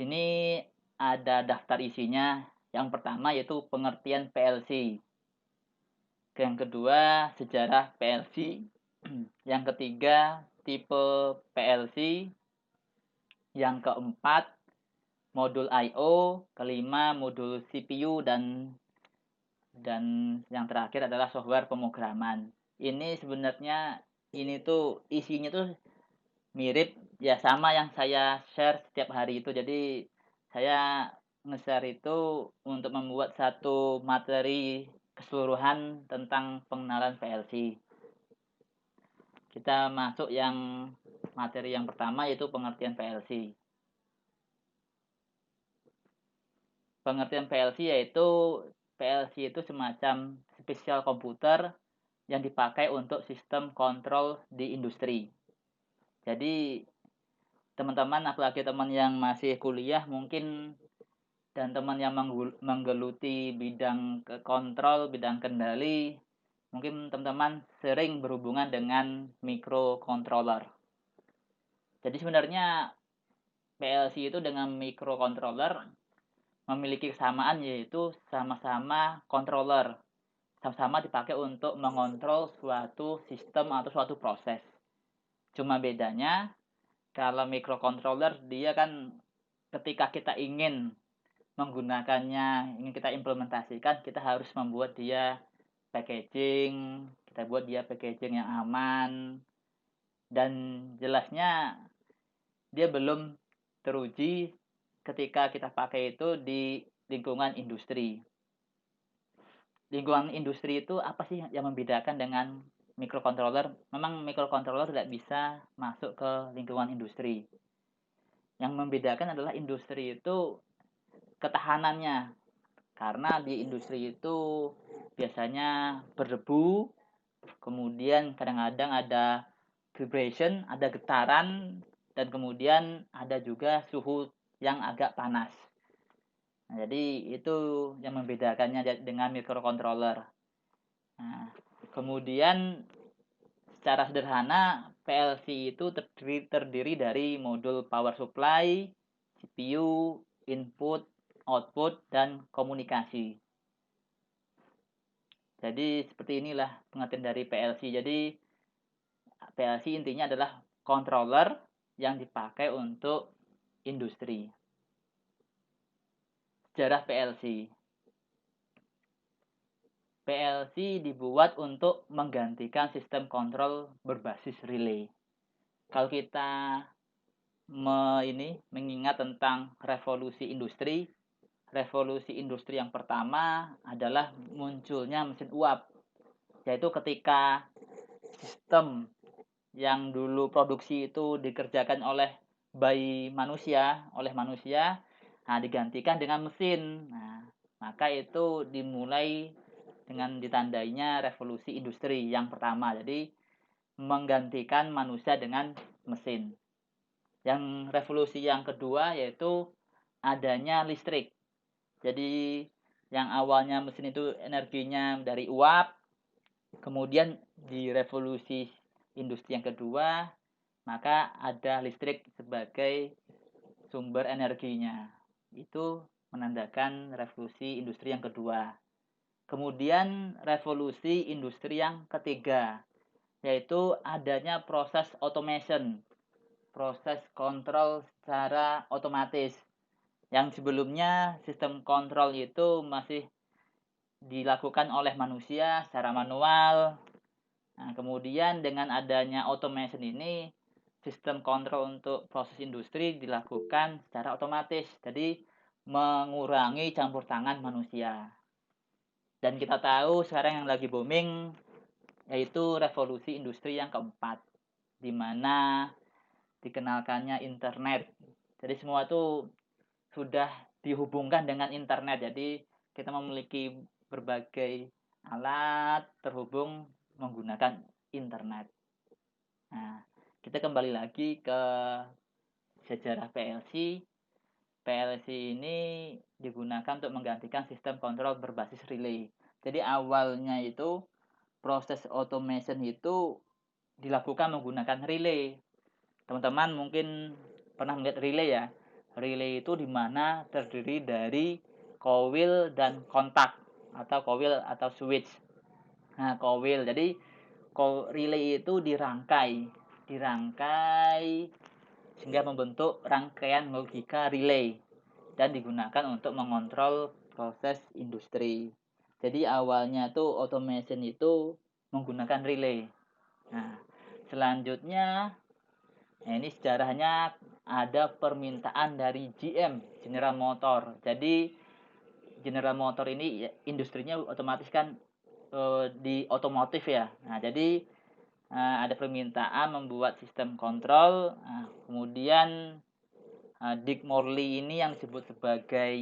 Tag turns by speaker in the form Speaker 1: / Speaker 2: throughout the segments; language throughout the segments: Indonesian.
Speaker 1: sini ada daftar isinya. Yang pertama yaitu pengertian PLC. Yang kedua, sejarah PLC. Yang ketiga, tipe PLC. Yang keempat, modul I/O. Kelima, modul CPU dan yang terakhir adalah software pemrograman. Ini sebenarnya ini tuh isinya tuh mirip ya sama yang saya share setiap hari itu. Jadi saya nge-share itu untuk membuat satu materi keseluruhan tentang pengenalan PLC. Kita masuk yang materi yang pertama yaitu pengertian PLC. Pengertian PLC itu semacam spesial komputer yang dipakai untuk sistem kontrol di industri. Jadi teman-teman, apalagi teman yang masih kuliah mungkin dan teman yang menggeluti bidang kontrol, bidang kendali, mungkin teman-teman sering berhubungan dengan microcontroller. Jadi sebenarnya PLC itu dengan microcontroller memiliki kesamaan, yaitu sama-sama controller, sama-sama dipakai untuk mengontrol suatu sistem atau suatu proses. Cuma bedanya kalau microcontroller dia kan ketika kita ingin menggunakannya, ingin kita implementasikan, kita harus membuat dia packaging, kita buat dia packaging yang aman, dan jelasnya dia belum teruji ketika kita pakai itu di lingkungan industri. Lingkungan industri itu apa sih yang membedakan dengan microcontroller? Memang microcontroller tidak bisa masuk ke lingkungan industri. Yang membedakan adalah industri itu ketahanannya. Karena di industri itu biasanya berdebu, kemudian kadang-kadang ada vibration, ada getaran, dan kemudian ada juga suhu yang agak panas. Nah, jadi itu yang membedakannya dengan microcontroller. Nah, kemudian secara sederhana PLC itu terdiri dari modul power supply, CPU, input, output, dan komunikasi. Jadi seperti inilah pengertian dari PLC. Jadi PLC intinya adalah controller yang dipakai untuk industri. Sejarah PLC. PLC dibuat untuk menggantikan sistem kontrol berbasis relay. Kalau kita mengingat tentang revolusi industri yang pertama adalah munculnya mesin uap, yaitu ketika sistem yang dulu produksi itu dikerjakan oleh manusia, nah digantikan dengan mesin. Nah, maka itu dimulai dengan ditandainya revolusi industri yang pertama. Jadi menggantikan manusia dengan mesin. Yang revolusi yang kedua yaitu adanya listrik. Jadi yang awalnya mesin itu energinya dari uap, kemudian di revolusi industri yang kedua maka ada listrik sebagai sumber energinya. Itu menandakan revolusi industri yang kedua. Kemudian revolusi industri yang ketiga, yaitu adanya proses automation, proses kontrol secara otomatis. Yang sebelumnya sistem kontrol itu masih dilakukan oleh manusia secara manual. Nah, kemudian dengan adanya automation ini, sistem kontrol untuk proses industri dilakukan secara otomatis. Jadi mengurangi campur tangan manusia. Dan kita tahu sekarang yang lagi booming yaitu revolusi industri yang keempat, di mana dikenalkannya internet. Jadi semua itu sudah dihubungkan dengan internet. Jadi kita memiliki berbagai alat terhubung menggunakan internet. Nah, kita kembali lagi ke sejarah PLC. PLC ini digunakan untuk menggantikan sistem kontrol berbasis relay. Jadi awalnya itu proses automation itu dilakukan menggunakan relay. Teman-teman mungkin pernah melihat relay ya. Relay itu dimana terdiri dari coil dan kontak atau coil atau switch. Nah, coil. Jadi relay itu dirangkai sehingga membentuk rangkaian logika relay dan digunakan untuk mengontrol proses industri. Jadi awalnya tuh automation itu menggunakan relay. Nah, selanjutnya ini sejarahnya ada permintaan dari GM, General Motor. Jadi General Motor ini industrinya otomatis kan di otomotif ya. Nah, jadi ada permintaan membuat sistem kontrol. Nah, kemudian Dick Morley ini yang disebut sebagai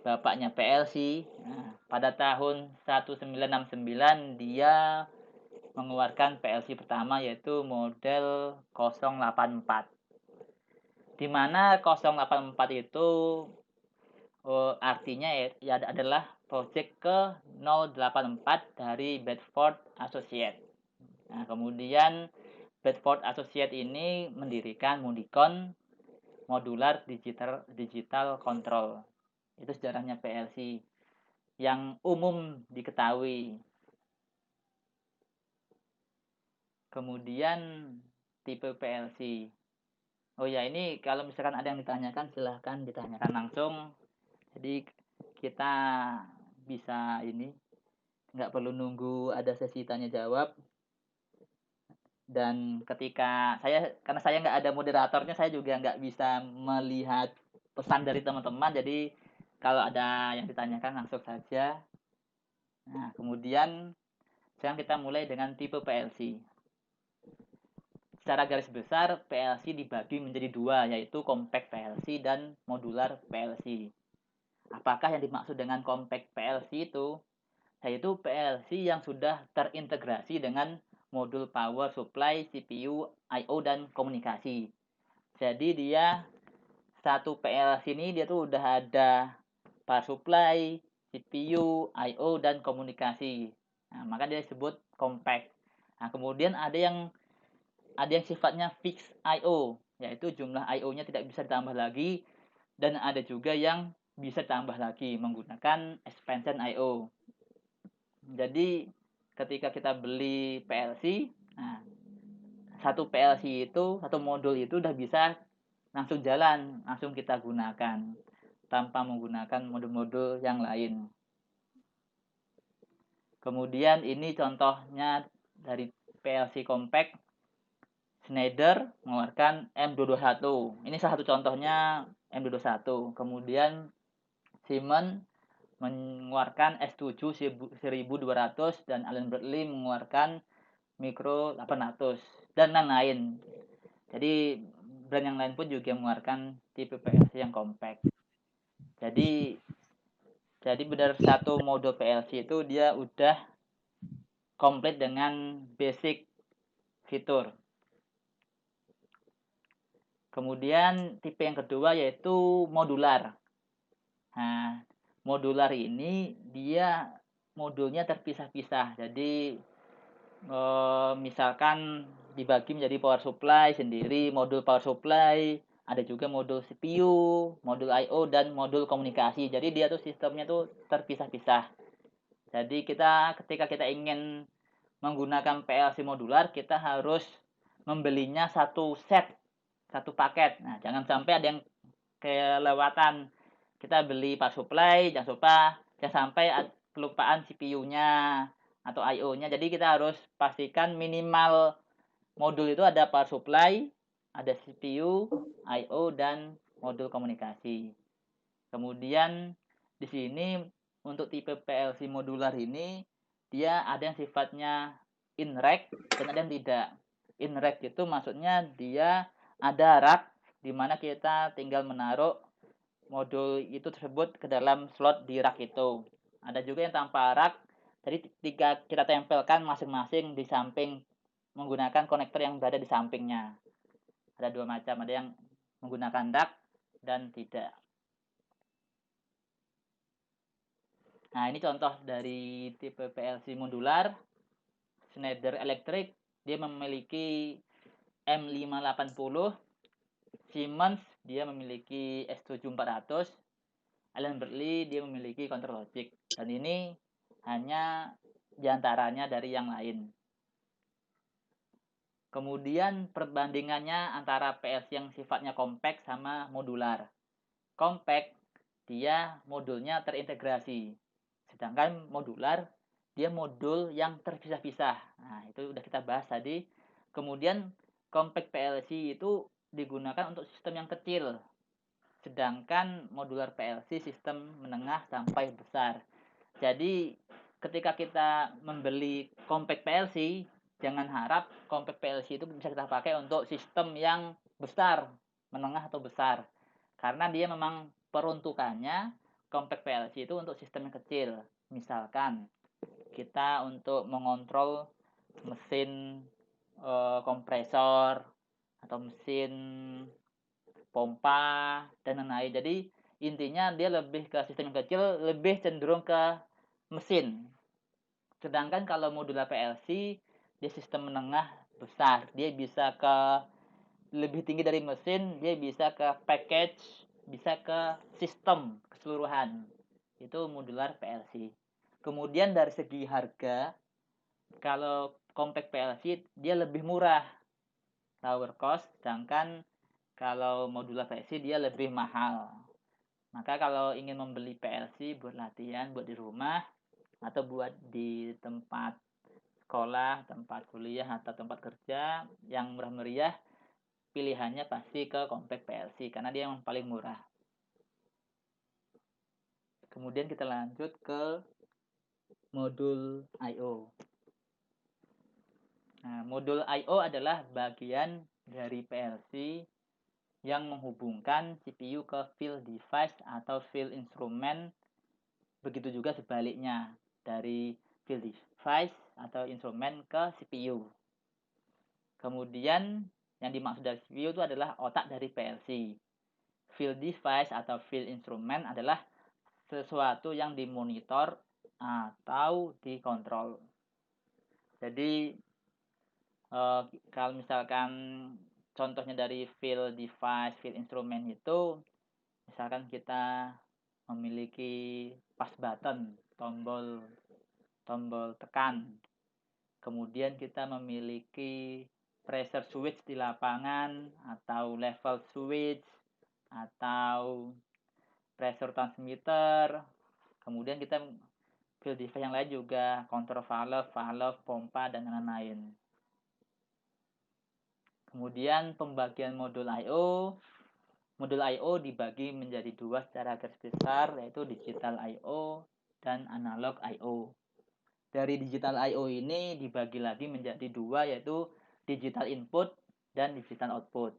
Speaker 1: bapaknya PLC. Nah, pada tahun 1969 dia mengeluarkan PLC pertama yaitu model 084. Di mana 084 itu artinya ya adalah project ke 084 dari Bedford Associates. Nah, kemudian Bedford Associates ini mendirikan Mundicon Modular Digital Control. Itu sejarahnya PLC yang umum diketahui. Kemudian tipe PLC. Oh ya, ini kalau misalkan ada yang ditanyakan silahkan ditanyakan langsung. Jadi kita bisa ini nggak perlu nunggu ada sesi tanya jawab. Dan ketika karena saya nggak ada moderatornya, saya juga nggak bisa melihat pesan dari teman-teman. Jadi kalau ada yang ditanyakan langsung saja. Nah, kemudian sekarang kita mulai dengan tipe PLC. Secara garis besar, PLC dibagi menjadi dua, yaitu compact PLC dan modular PLC. Apakah yang dimaksud dengan compact PLC itu? Yaitu PLC yang sudah terintegrasi dengan modul power supply, CPU, I/O, dan komunikasi. Jadi dia satu PLC ini dia tuh udah ada power supply, CPU, I/O, dan komunikasi. Nah, maka dia disebut compact. Nah, kemudian ada yang sifatnya fixed I/O, yaitu jumlah I/O-nya tidak bisa ditambah lagi, dan ada juga yang bisa ditambah lagi menggunakan expansion I/O. Jadi ketika kita beli PLC, nah, satu PLC itu, satu modul itu udah bisa langsung jalan, langsung kita gunakan tanpa menggunakan modul-modul yang lain. Kemudian ini contohnya dari PLC compact. Schneider mengeluarkan M221. Ini salah satu contohnya M221. Kemudian Siemens mengeluarkan S7 1200 dan Allen Bradley mengeluarkan Micro 800 dan lain-lain. Jadi brand yang lain pun juga mengeluarkan tipe PLC yang compact. Jadi benar satu modul PLC itu dia udah komplit dengan basic fitur. Kemudian tipe yang kedua yaitu modular. Nah, modular ini dia modulnya terpisah-pisah. Jadi misalkan dibagi menjadi power supply sendiri, modul power supply, ada juga modul CPU, modul I/O, dan modul komunikasi. Jadi dia tuh sistemnya tuh terpisah-pisah. Jadi ketika kita ingin menggunakan PLC modular, kita harus membelinya satu set, satu paket. Nah, jangan sampai ada yang kelewatan. Kita beli power supply, jangan sampai kelupaan CPU-nya atau I/O-nya. Jadi kita harus pastikan minimal modul itu ada power supply, ada CPU, I/O, dan modul komunikasi. Kemudian di sini untuk tipe PLC modular ini dia ada yang sifatnya in-rack dan ada yang tidak. In-rack itu maksudnya dia ada rack di mana kita tinggal menaruh modul itu tersebut ke dalam slot di rack itu. Ada juga yang tanpa rack, jadi ketika kita tempelkan masing-masing di samping menggunakan konektor yang berada di sampingnya. Ada dua macam, ada yang menggunakan rack dan tidak. Nah, ini contoh dari tipe PLC modular. Schneider Electric, dia memiliki M580 Siemens dia memiliki S7400, Allen Bradley dia memiliki Control Logic, dan ini hanya diantaranya dari yang lain. Kemudian perbandingannya antara PLC yang sifatnya compact sama modular. Compact dia modulnya terintegrasi, sedangkan modular dia modul yang terpisah-pisah. Nah, itu udah kita bahas tadi. Kemudian compact PLC itu digunakan untuk sistem yang kecil, sedangkan modular PLC sistem menengah sampai besar. Jadi ketika kita membeli compact PLC, jangan harap compact PLC itu bisa kita pakai untuk sistem yang besar, menengah atau besar. Karena dia memang peruntukannya compact PLC itu untuk sistem yang kecil. Misalkan kita untuk mengontrol mesin kompresor atau mesin pompa dan lain-lain. Jadi intinya dia lebih ke sistem yang kecil, lebih cenderung ke mesin. Sedangkan kalau modular PLC dia sistem menengah besar, dia bisa ke lebih tinggi dari mesin, dia bisa ke package, bisa ke sistem keseluruhan. Itu modular PLC. Kemudian dari segi harga, kalau compact PLC dia lebih murah tower cost, sedangkan kalau modular PLC dia lebih mahal. Maka kalau ingin membeli PLC buat latihan, buat di rumah, atau buat di tempat sekolah, tempat kuliah, atau tempat kerja yang murah meriah, pilihannya pasti ke compact PLC karena dia yang paling murah. Kemudian kita lanjut ke modul I/O. Nah, modul I/O adalah bagian dari PLC yang menghubungkan CPU ke field device atau field instrument. Begitu juga sebaliknya, dari field device atau instrumen ke CPU. Kemudian yang dimaksud dari CPU itu adalah otak dari PLC. Field device atau field instrument adalah sesuatu yang dimonitor atau dikontrol. Jadi kalau misalkan contohnya dari field device, field instrument itu, misalkan kita memiliki pas button, tombol tekan. Kemudian kita memiliki pressure switch di lapangan atau level switch atau pressure transmitter. Kemudian kita field device yang lain juga control valve, pompa dan lain-lain. Kemudian pembagian modul I/O. Modul I/O dibagi menjadi dua secara garis besar, yaitu digital I/O dan analog I/O. Dari digital I/O ini dibagi lagi menjadi dua, yaitu digital input dan digital output.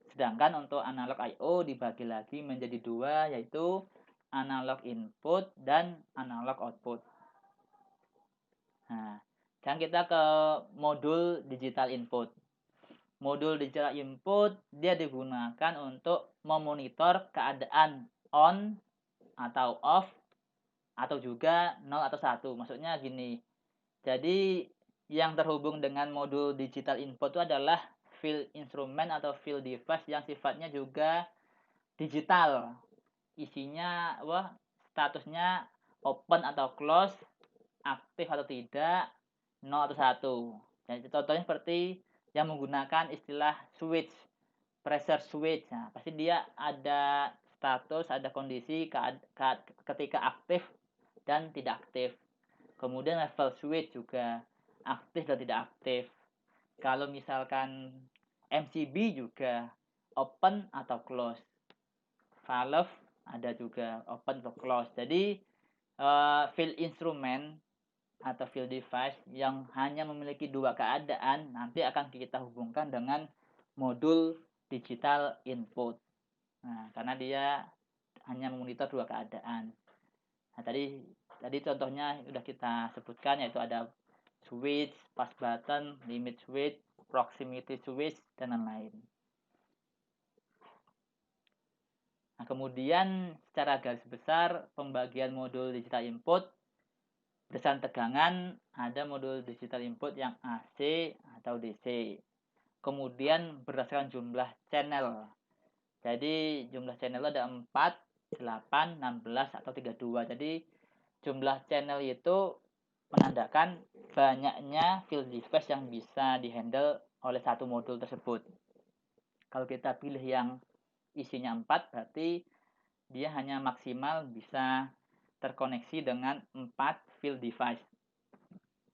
Speaker 1: Sedangkan untuk analog I/O dibagi lagi menjadi dua, yaitu analog input dan analog output. Nah, sekarang kita ke modul digital input. Modul digital input dia digunakan untuk memonitor keadaan on atau off atau juga 0 atau 1. Maksudnya gini. Jadi yang terhubung dengan modul digital input itu adalah field instrument atau field device yang sifatnya juga digital. Isinya statusnya open atau close, aktif atau tidak, 0 atau 1. Jadi contohnya seperti yang menggunakan istilah switch, pressure switch. Nah, pasti dia ada status, ada kondisi ketika aktif dan tidak aktif. Kemudian level switch juga aktif dan tidak aktif. Kalau misalkan MCB juga open atau close. Valve ada juga open atau close. Jadi field instrument atau field device yang hanya memiliki dua keadaan nanti akan kita hubungkan dengan modul digital input. Nah, karena dia hanya memonitor dua keadaan. Nah, tadi contohnya sudah kita sebutkan, yaitu ada switch, pass button, limit switch, proximity switch, dan lain-lain. Nah, kemudian secara garis besar pembagian modul digital input berdasarkan tegangan, ada modul digital input yang AC atau DC. Kemudian berdasarkan jumlah channel, Jadi jumlah channel ada 4, 8, 16, atau 32. Jadi jumlah channel itu menandakan banyaknya field device yang bisa dihandle oleh satu modul tersebut. Kalau kita pilih yang isinya 4, berarti dia hanya maksimal bisa terkoneksi dengan 4 field device.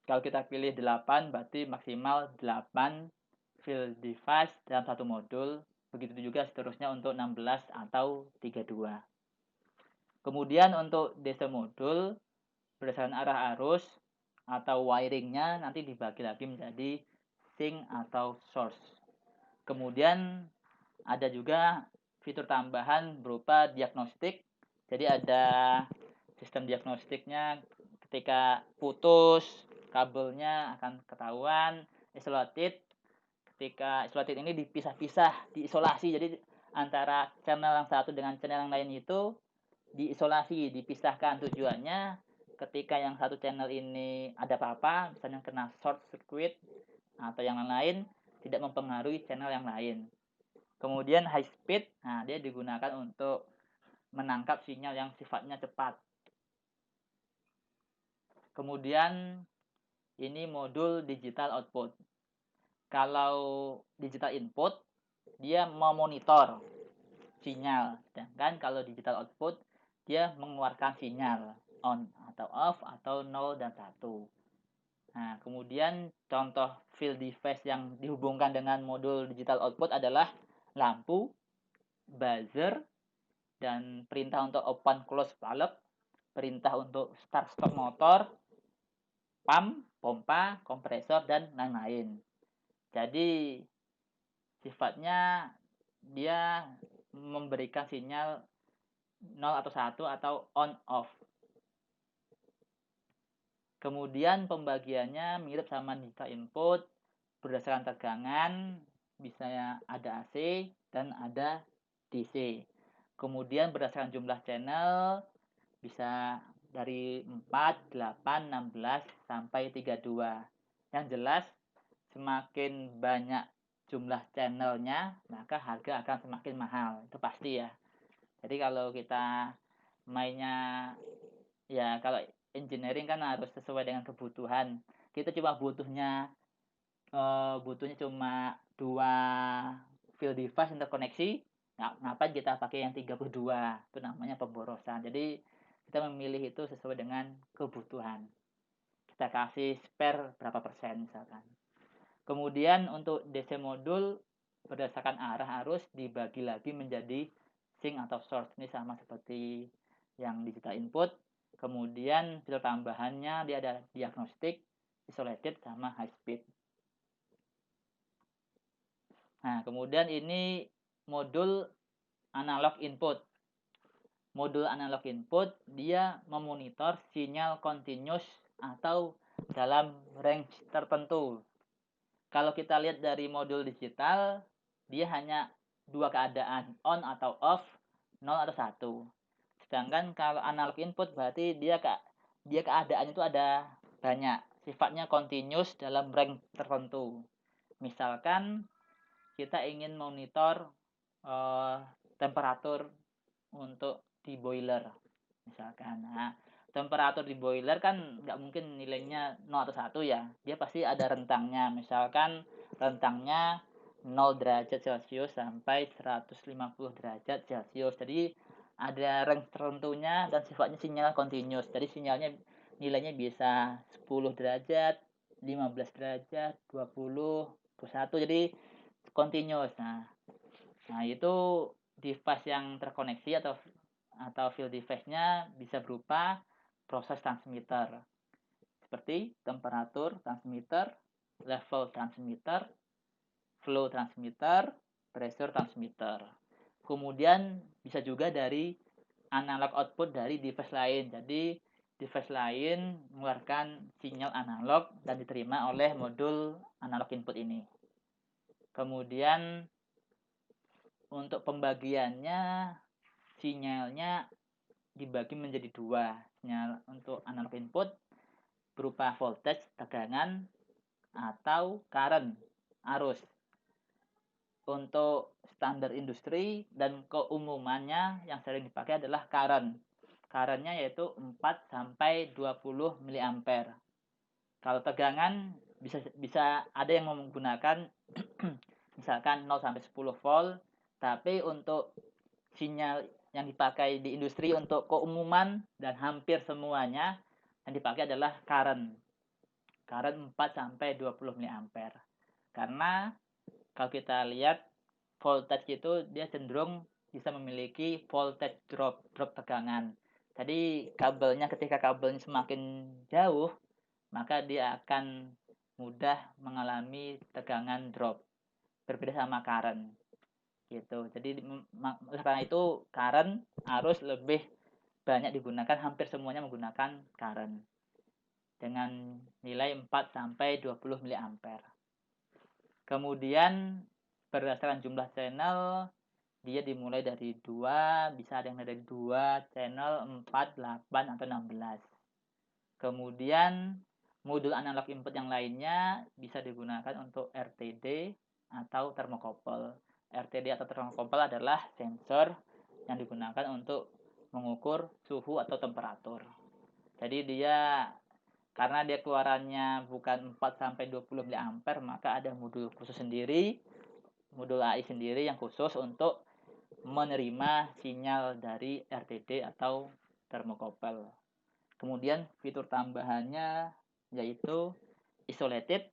Speaker 1: Kalau kita pilih 8, berarti maksimal 8 field device dalam satu modul. Begitu juga seterusnya untuk 16 atau 32. Kemudian untuk DC modul, berdasarkan arah arus atau wiringnya nanti dibagi lagi menjadi sink atau source. Kemudian ada juga fitur tambahan berupa diagnostik. Jadi ada sistem diagnostiknya, ketika putus kabelnya akan ketahuan. Isolated, ketika isolated ini dipisah-pisah, diisolasi. Jadi antara channel yang satu dengan channel yang lain itu diisolasi, dipisahkan. Tujuannya ketika yang satu channel ini ada apa-apa, misalnya kena short circuit atau yang lain, tidak mempengaruhi channel yang lain. Kemudian high speed, nah dia digunakan untuk menangkap sinyal yang sifatnya cepat. Kemudian ini modul digital output. Kalau digital input, dia memonitor sinyal. Sedangkan kalau digital output, dia mengeluarkan sinyal on atau off atau 0 dan 1. Nah, kemudian contoh field device yang dihubungkan dengan modul digital output adalah lampu, buzzer, dan perintah untuk open close valve, perintah untuk start stop motor, pump, pompa, kompresor, dan lain-lain. Jadi sifatnya dia memberikan sinyal 0 atau 1 atau on off. Kemudian pembagiannya mirip sama digital input, berdasarkan tegangan, bisa ada AC dan ada DC. Kemudian berdasarkan jumlah channel, bisa dari 4, 8, 16, sampai 32. Yang jelas, semakin banyak jumlah channelnya, maka harga akan semakin mahal. Itu pasti ya. Jadi kalau kita mainnya, ya kalau engineering kan harus sesuai dengan kebutuhan. Kita cuma butuhnya cuma 2 field device interkoneksi. Nah, ngapain kita pakai yang 32? Itu namanya pemborosan. Jadi kita memilih itu sesuai dengan kebutuhan. Kita kasih spare berapa persen misalkan. Kemudian untuk DC modul berdasarkan arah arus dibagi lagi menjadi sink atau source. Ini sama seperti yang digital input. Kemudian fitur tambahannya dia ada diagnostik, isolated, sama high speed. Nah, kemudian ini modul analog input. Modul analog input dia memonitor sinyal continuous atau dalam range tertentu. Kalau kita lihat dari modul digital, dia hanya 2 keadaan, on atau off, 0 atau 1. Sedangkan kalau analog input berarti dia keadaannya itu ada banyak. Sifatnya continuous dalam range tertentu. Misalkan kita ingin monitor temperatur untuk di boiler misalkan. Nah, temperatur di boiler kan nggak mungkin nilainya 0 atau 1 ya. Dia pasti ada rentangnya. Misalkan rentangnya 0 derajat Celcius sampai 150 derajat Celcius. Jadi ada range tertentunya dan sifatnya sinyal continuous. Jadi sinyalnya nilainya bisa 10 derajat, 15 derajat, 20, 21. Jadi continuous. Nah, itu device yang terkoneksi atau field device-nya bisa berupa proses transmitter seperti temperatur transmitter, level transmitter, flow transmitter, pressure transmitter. Kemudian bisa juga dari analog output dari device lain. Jadi device lain mengeluarkan sinyal analog dan diterima oleh modul analog input ini. Kemudian untuk pembagiannya, sinyalnya dibagi menjadi 2. Sinyal untuk analog input berupa voltage, tegangan, atau current, arus. untuk standar industri dan keumumannya yang sering dipakai adalah current. Current-nya yaitu 4 sampai 20 miliampere. Kalau tegangan bisa bisa ada yang menggunakan misalkan 0 sampai 10 volt, tapi untuk sinyal yang dipakai di industri untuk keumuman dan hampir semuanya yang dipakai adalah current. Current 4 sampai 20 miliampere. Karena kalau kita lihat voltage itu dia cenderung bisa memiliki voltage drop tegangan. Jadi ketika kabelnya semakin jauh, maka dia akan mudah mengalami tegangan drop. Berbeda sama current gitu. Jadi karena itu current harus lebih banyak digunakan, hampir semuanya menggunakan current dengan nilai 4 sampai 20 miliampere. Kemudian berdasarkan jumlah channel dia dimulai dari 2, bisa ada yang dari 2 channel, 4, 8 atau 16. Kemudian modul analog input yang lainnya bisa digunakan untuk RTD atau thermocouple. RTD atau thermocouple adalah sensor yang digunakan untuk mengukur suhu atau temperatur. Jadi dia karena dia keluarannya bukan 4 sampai 20 mA, maka ada modul khusus sendiri, modul AI sendiri yang khusus untuk menerima sinyal dari RTD atau thermocouple. Kemudian fitur tambahannya yaitu isolated,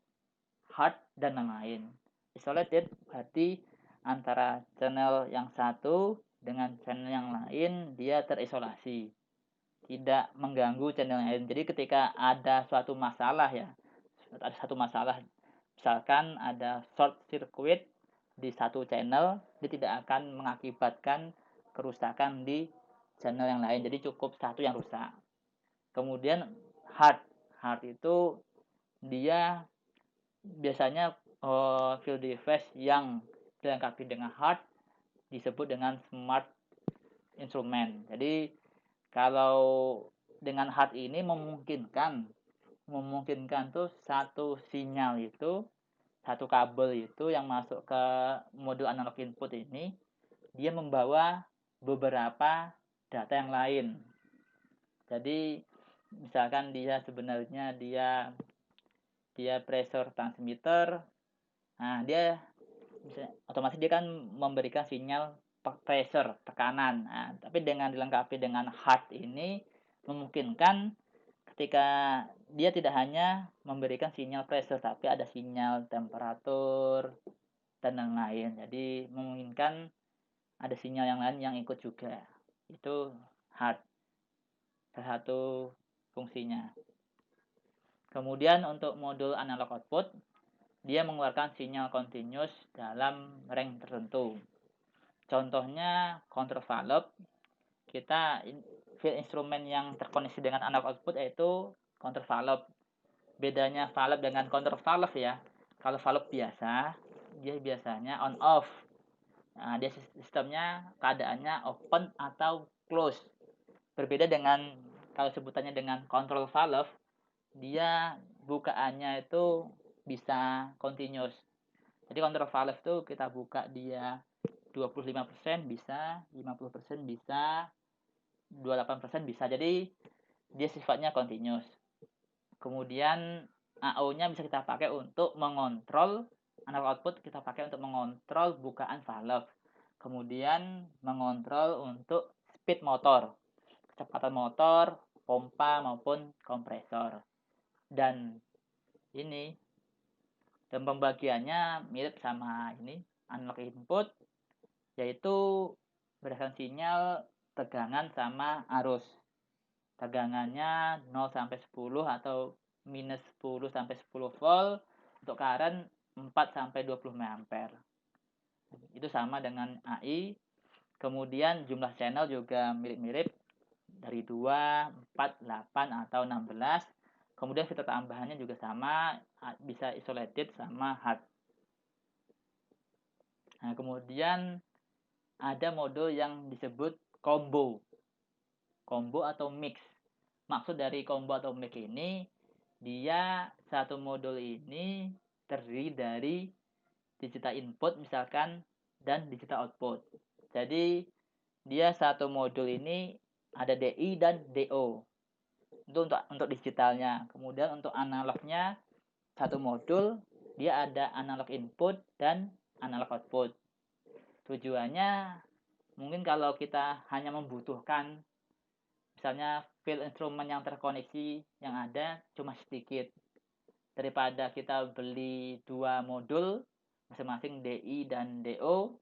Speaker 1: hard, dan lain-lain. Isolated berarti antara channel yang satu dengan channel yang lain dia terisolasi, tidak mengganggu channel yang lain. Jadi ketika ada suatu masalah misalkan ada short circuit di satu channel, dia tidak akan mengakibatkan kerusakan di channel yang lain. Jadi cukup satu yang rusak. Kemudian hard itu dia biasanya field device yang dilengkapi dengan hard disebut dengan smart instrument. Jadi kalau dengan hard ini memungkinkan tuh satu sinyal itu, satu kabel itu yang masuk ke modul analog input ini dia membawa beberapa data yang lain. Jadi misalkan dia pressure transmitter, nah dia otomatis dia kan memberikan sinyal pressure, tekanan. Nah, tapi dengan dilengkapi dengan hard ini memungkinkan ketika dia tidak hanya memberikan sinyal pressure tapi ada sinyal temperatur dan lain-lain. Jadi memungkinkan ada sinyal yang lain yang ikut juga. Itu hard, salah satu fungsinya. Kemudian untuk modul analog output, dia mengeluarkan sinyal continuous dalam range tertentu. Contohnya counter valve. Field instrumen yang terkoneksi dengan analog output yaitu counter valve. Bedanya valve dengan counter valve ya. Kalau valve biasa, dia biasanya on off. Nah, dia sistemnya keadaannya open atau close. Berbeda dengan kalau sebutannya dengan control valve, dia bukaannya itu bisa continuous. Jadi control valve itu kita buka dia 25% bisa, 50% bisa, 28% bisa. Jadi dia sifatnya continuous. Kemudian AO-nya bisa kita pakai untuk mengontrol analog output, kita pakai untuk mengontrol bukaan valve. Kemudian mengontrol untuk speed motor, kecepatan motor, pompa maupun kompresor. Dan pembagiannya mirip sama analog input, yaitu berdasarkan sinyal, tegangan sama arus. Tegangannya 0 sampai 10 atau minus 10 sampai 10 volt, untuk current 4 sampai 20 mA. Itu sama dengan AI. Kemudian jumlah channel juga mirip-mirip dari 2, 4, 8 atau 16. Kemudian fitur tambahannya juga sama, bisa isolated sama hard. Nah, kemudian ada modul yang disebut combo atau mix. Maksud dari combo atau mix ini, dia satu modul ini terdiri dari digital input misalkan, dan digital output. Jadi dia satu modul ini ada DI dan DO. Itu untuk digitalnya. Kemudian untuk analognya satu modul dia ada analog input dan analog output. Tujuannya mungkin kalau kita hanya membutuhkan misalnya field instrument yang terkoneksi yang ada cuma sedikit, daripada kita beli dua modul masing-masing DI dan DO,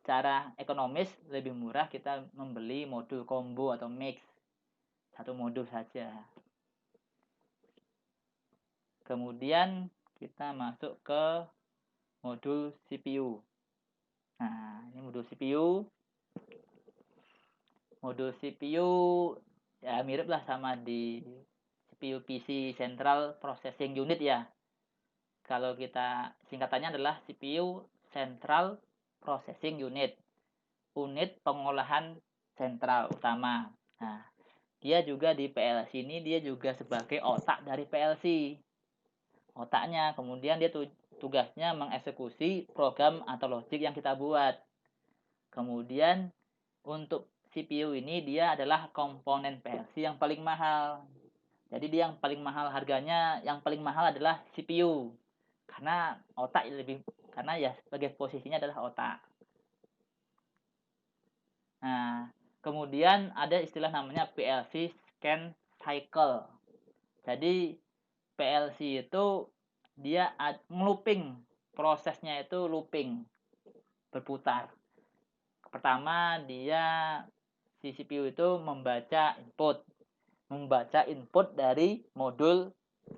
Speaker 1: secara ekonomis lebih murah kita membeli modul combo atau mix satu modul saja. Kemudian kita masuk ke modul CPU. Nah, ini modul CPU. Modul CPU ya mirip lah sama di CPU PC Central Processing Unit ya. Kalau kita singkatannya adalah CPU Central Processing Unit. Unit pengolahan sentral utama. Nah, dia juga di PLC ini dia juga sebagai otak dari PLC. Otaknya, kemudian dia tugasnya mengeksekusi program atau logic yang kita buat. Kemudian untuk CPU ini dia adalah komponen PLC yang paling mahal. Jadi dia yang paling mahal harganya, yang paling mahal adalah CPU. Karena otak lebih, karena ya sebagai posisinya adalah otak. Nah, kemudian ada istilah namanya PLC scan cycle. Jadi PLC itu dia looping, prosesnya itu looping, berputar. Pertama dia si CPU itu membaca input dari modul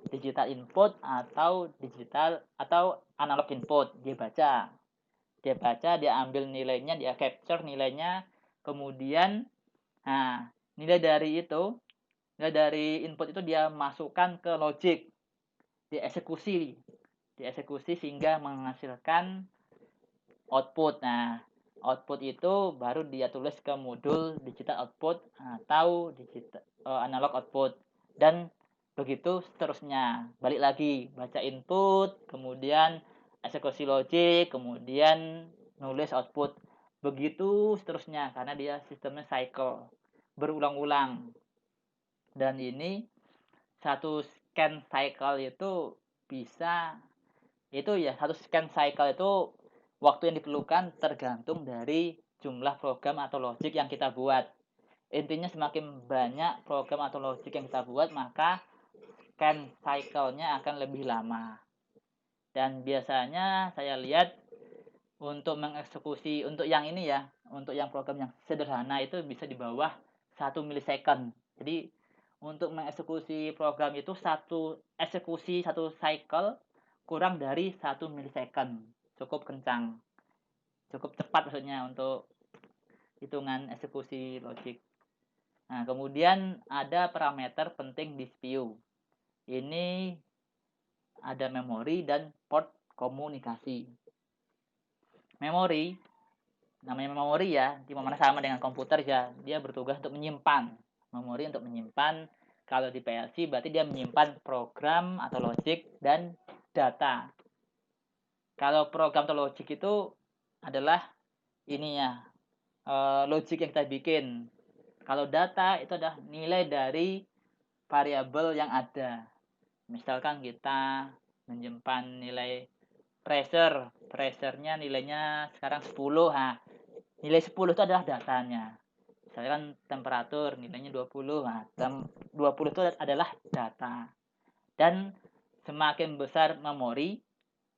Speaker 1: digital input atau analog input. Dia ambil nilainya, dia capture nilainya, kemudian nilai dari input itu dia masukkan ke logic, dieksekusi sehingga menghasilkan output. Nah, output itu baru dia tulis ke modul digital output atau analog output, dan begitu seterusnya. Balik lagi, baca input, kemudian eksekusi logic, kemudian nulis output. Begitu seterusnya karena dia sistemnya cycle, berulang-ulang. Dan ini satu scan cycle itu satu scan cycle itu waktu yang diperlukan tergantung dari jumlah program atau logic yang kita buat. Intinya semakin banyak program atau logic yang kita buat, maka scan cycle-nya akan lebih lama. Dan biasanya saya lihat untuk mengeksekusi untuk yang ini ya, untuk yang program yang sederhana itu bisa di bawah 1 milisecond. Jadi untuk mengeksekusi program itu satu cycle kurang dari 1 milisecond. Cukup kencang. Cukup cepat maksudnya untuk hitungan eksekusi logik. Nah, kemudian ada parameter penting di CPU. Ini ada memori dan port komunikasi. Memori, namanya memori ya, di mana sama dengan komputer ya, dia bertugas untuk menyimpan. Memori untuk menyimpan, kalau di PLC berarti dia menyimpan program atau logic dan data. Kalau program atau logic itu adalah ininya, logic yang kita bikin. Kalau data itu adalah nilai dari variabel yang ada. Misalkan kita menyimpan nilai pressure-nya nilainya sekarang 10. Nah, nilai 10 itu adalah datanya. Misalkan temperatur nilainya 20. Nah, 20 itu adalah data. Dan semakin besar memori,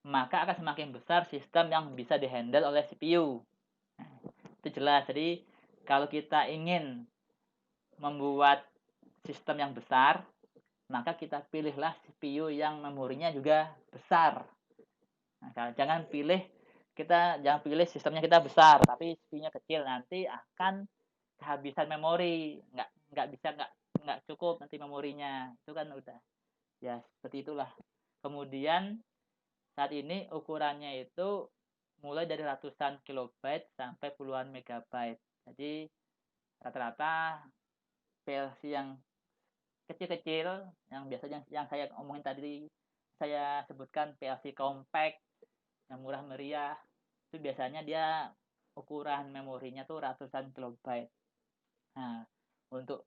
Speaker 1: maka akan semakin besar sistem yang bisa dihandle oleh CPU. Nah, itu jelas. Jadi kalau kita ingin membuat sistem yang besar, maka kita pilihlah CPU yang memorinya juga besar. Nah, jangan pilih sistemnya kita besar tapi CPU-nya kecil, nanti akan kehabisan memori, nggak cukup nanti memorinya, itu kan udah ya seperti itulah. Kemudian saat ini ukurannya itu mulai dari ratusan kilobyte sampai puluhan megabyte. Jadi rata-rata PLC yang kecil-kecil yang biasanya yang saya omongin tadi, saya sebutkan PLC compact, yang murah meriah itu biasanya dia ukuran memorinya tuh ratusan kilobyte. Nah, untuk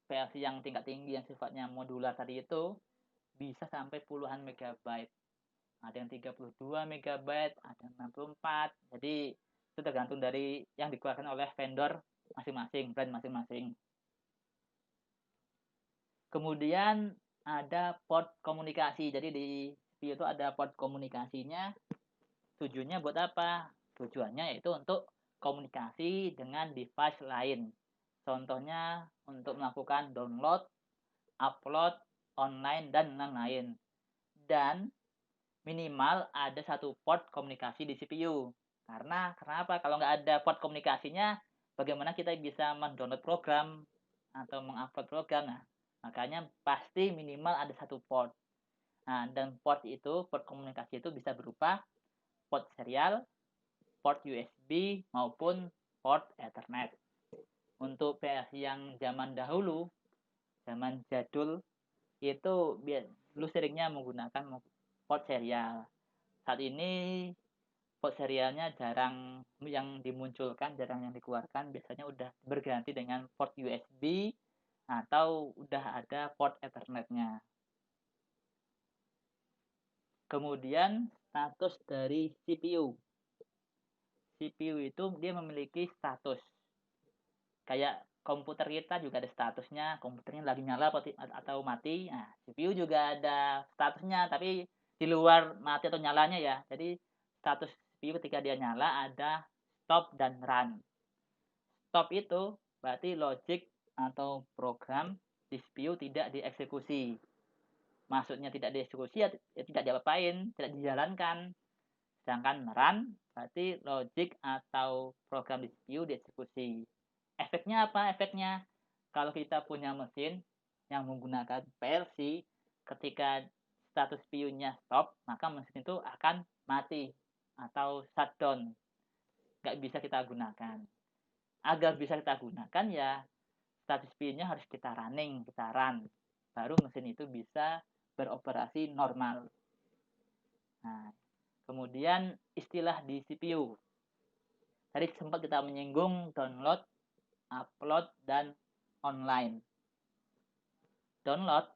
Speaker 1: PLC yang tingkat tinggi yang sifatnya modular tadi itu bisa sampai puluhan megabyte. Ada yang 32 megabyte, ada yang 64. Jadi itu tergantung dari yang dikeluarkan oleh vendor masing-masing, brand masing-masing. Kemudian ada port komunikasi. Jadi di CPU itu ada port komunikasinya. Tujuannya buat apa? Tujuannya yaitu untuk komunikasi dengan device lain. Contohnya untuk melakukan download, upload, online, dan lain-lain. Dan minimal ada satu port komunikasi di CPU. Karena kenapa? Kalau nggak ada port komunikasinya, bagaimana kita bisa mendownload program atau mengupload program? Nah, makanya pasti minimal ada satu port. Nah, dan port komunikasi itu bisa berupa port serial, port USB, maupun port Ethernet. Untuk PLC yang zaman dahulu, zaman jadul, itu dulu seringnya menggunakan port serial. Saat ini port serialnya jarang yang dimunculkan, jarang yang dikeluarkan. Biasanya udah berganti dengan port USB atau udah ada port Ethernet-nya. Kemudian status dari CPU. CPU itu dia memiliki status. Kayak komputer kita juga ada statusnya, komputernya lagi nyala atau mati. Nah, CPU juga ada statusnya, tapi di luar mati atau nyalanya ya. Jadi status CPU ketika dia nyala ada stop dan run. Stop itu berarti logic atau program di CPU tidak dieksekusi. Maksudnya tidak dieksekusi ya tidak diapain, tidak dijalankan. Sedangkan run berarti logic atau program di CPU dieksekusi. Efeknya apa? Efeknya kalau kita punya mesin yang menggunakan PLC, ketika status CPU-nya stop, maka mesin itu akan mati atau shutdown. Nggak bisa kita gunakan. Agar bisa kita gunakan ya status CPU-nya harus kita run. Baru mesin itu bisa beroperasi normal. Nah, kemudian istilah di CPU. Tadi sempat kita menyinggung download, upload, dan online. Download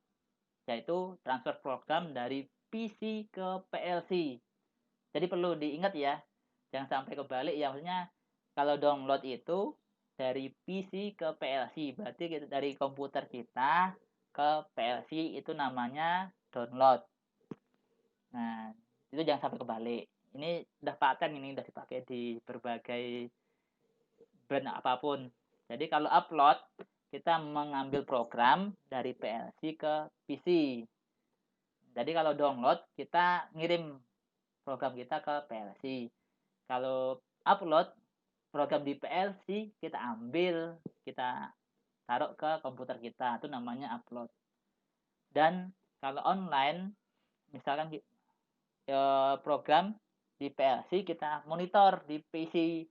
Speaker 1: yaitu transfer program dari PC ke PLC. Jadi perlu diingat ya, jangan sampai kebalik ya. Maksudnya kalau download itu dari PC ke PLC, berarti dari komputer kita ke PLC itu namanya download. Nah, itu jangan sampai kebalik. Ini udah paten, ini udah dipakai di berbagai brand apapun. Jadi kalau upload, kita mengambil program dari PLC ke PC. Jadi kalau download, kita ngirim program kita ke PLC. Kalau upload, program di PLC kita ambil, kita taruh ke komputer kita. Itu namanya upload. Dan kalau online, misalkan program di PLC kita monitor di PC.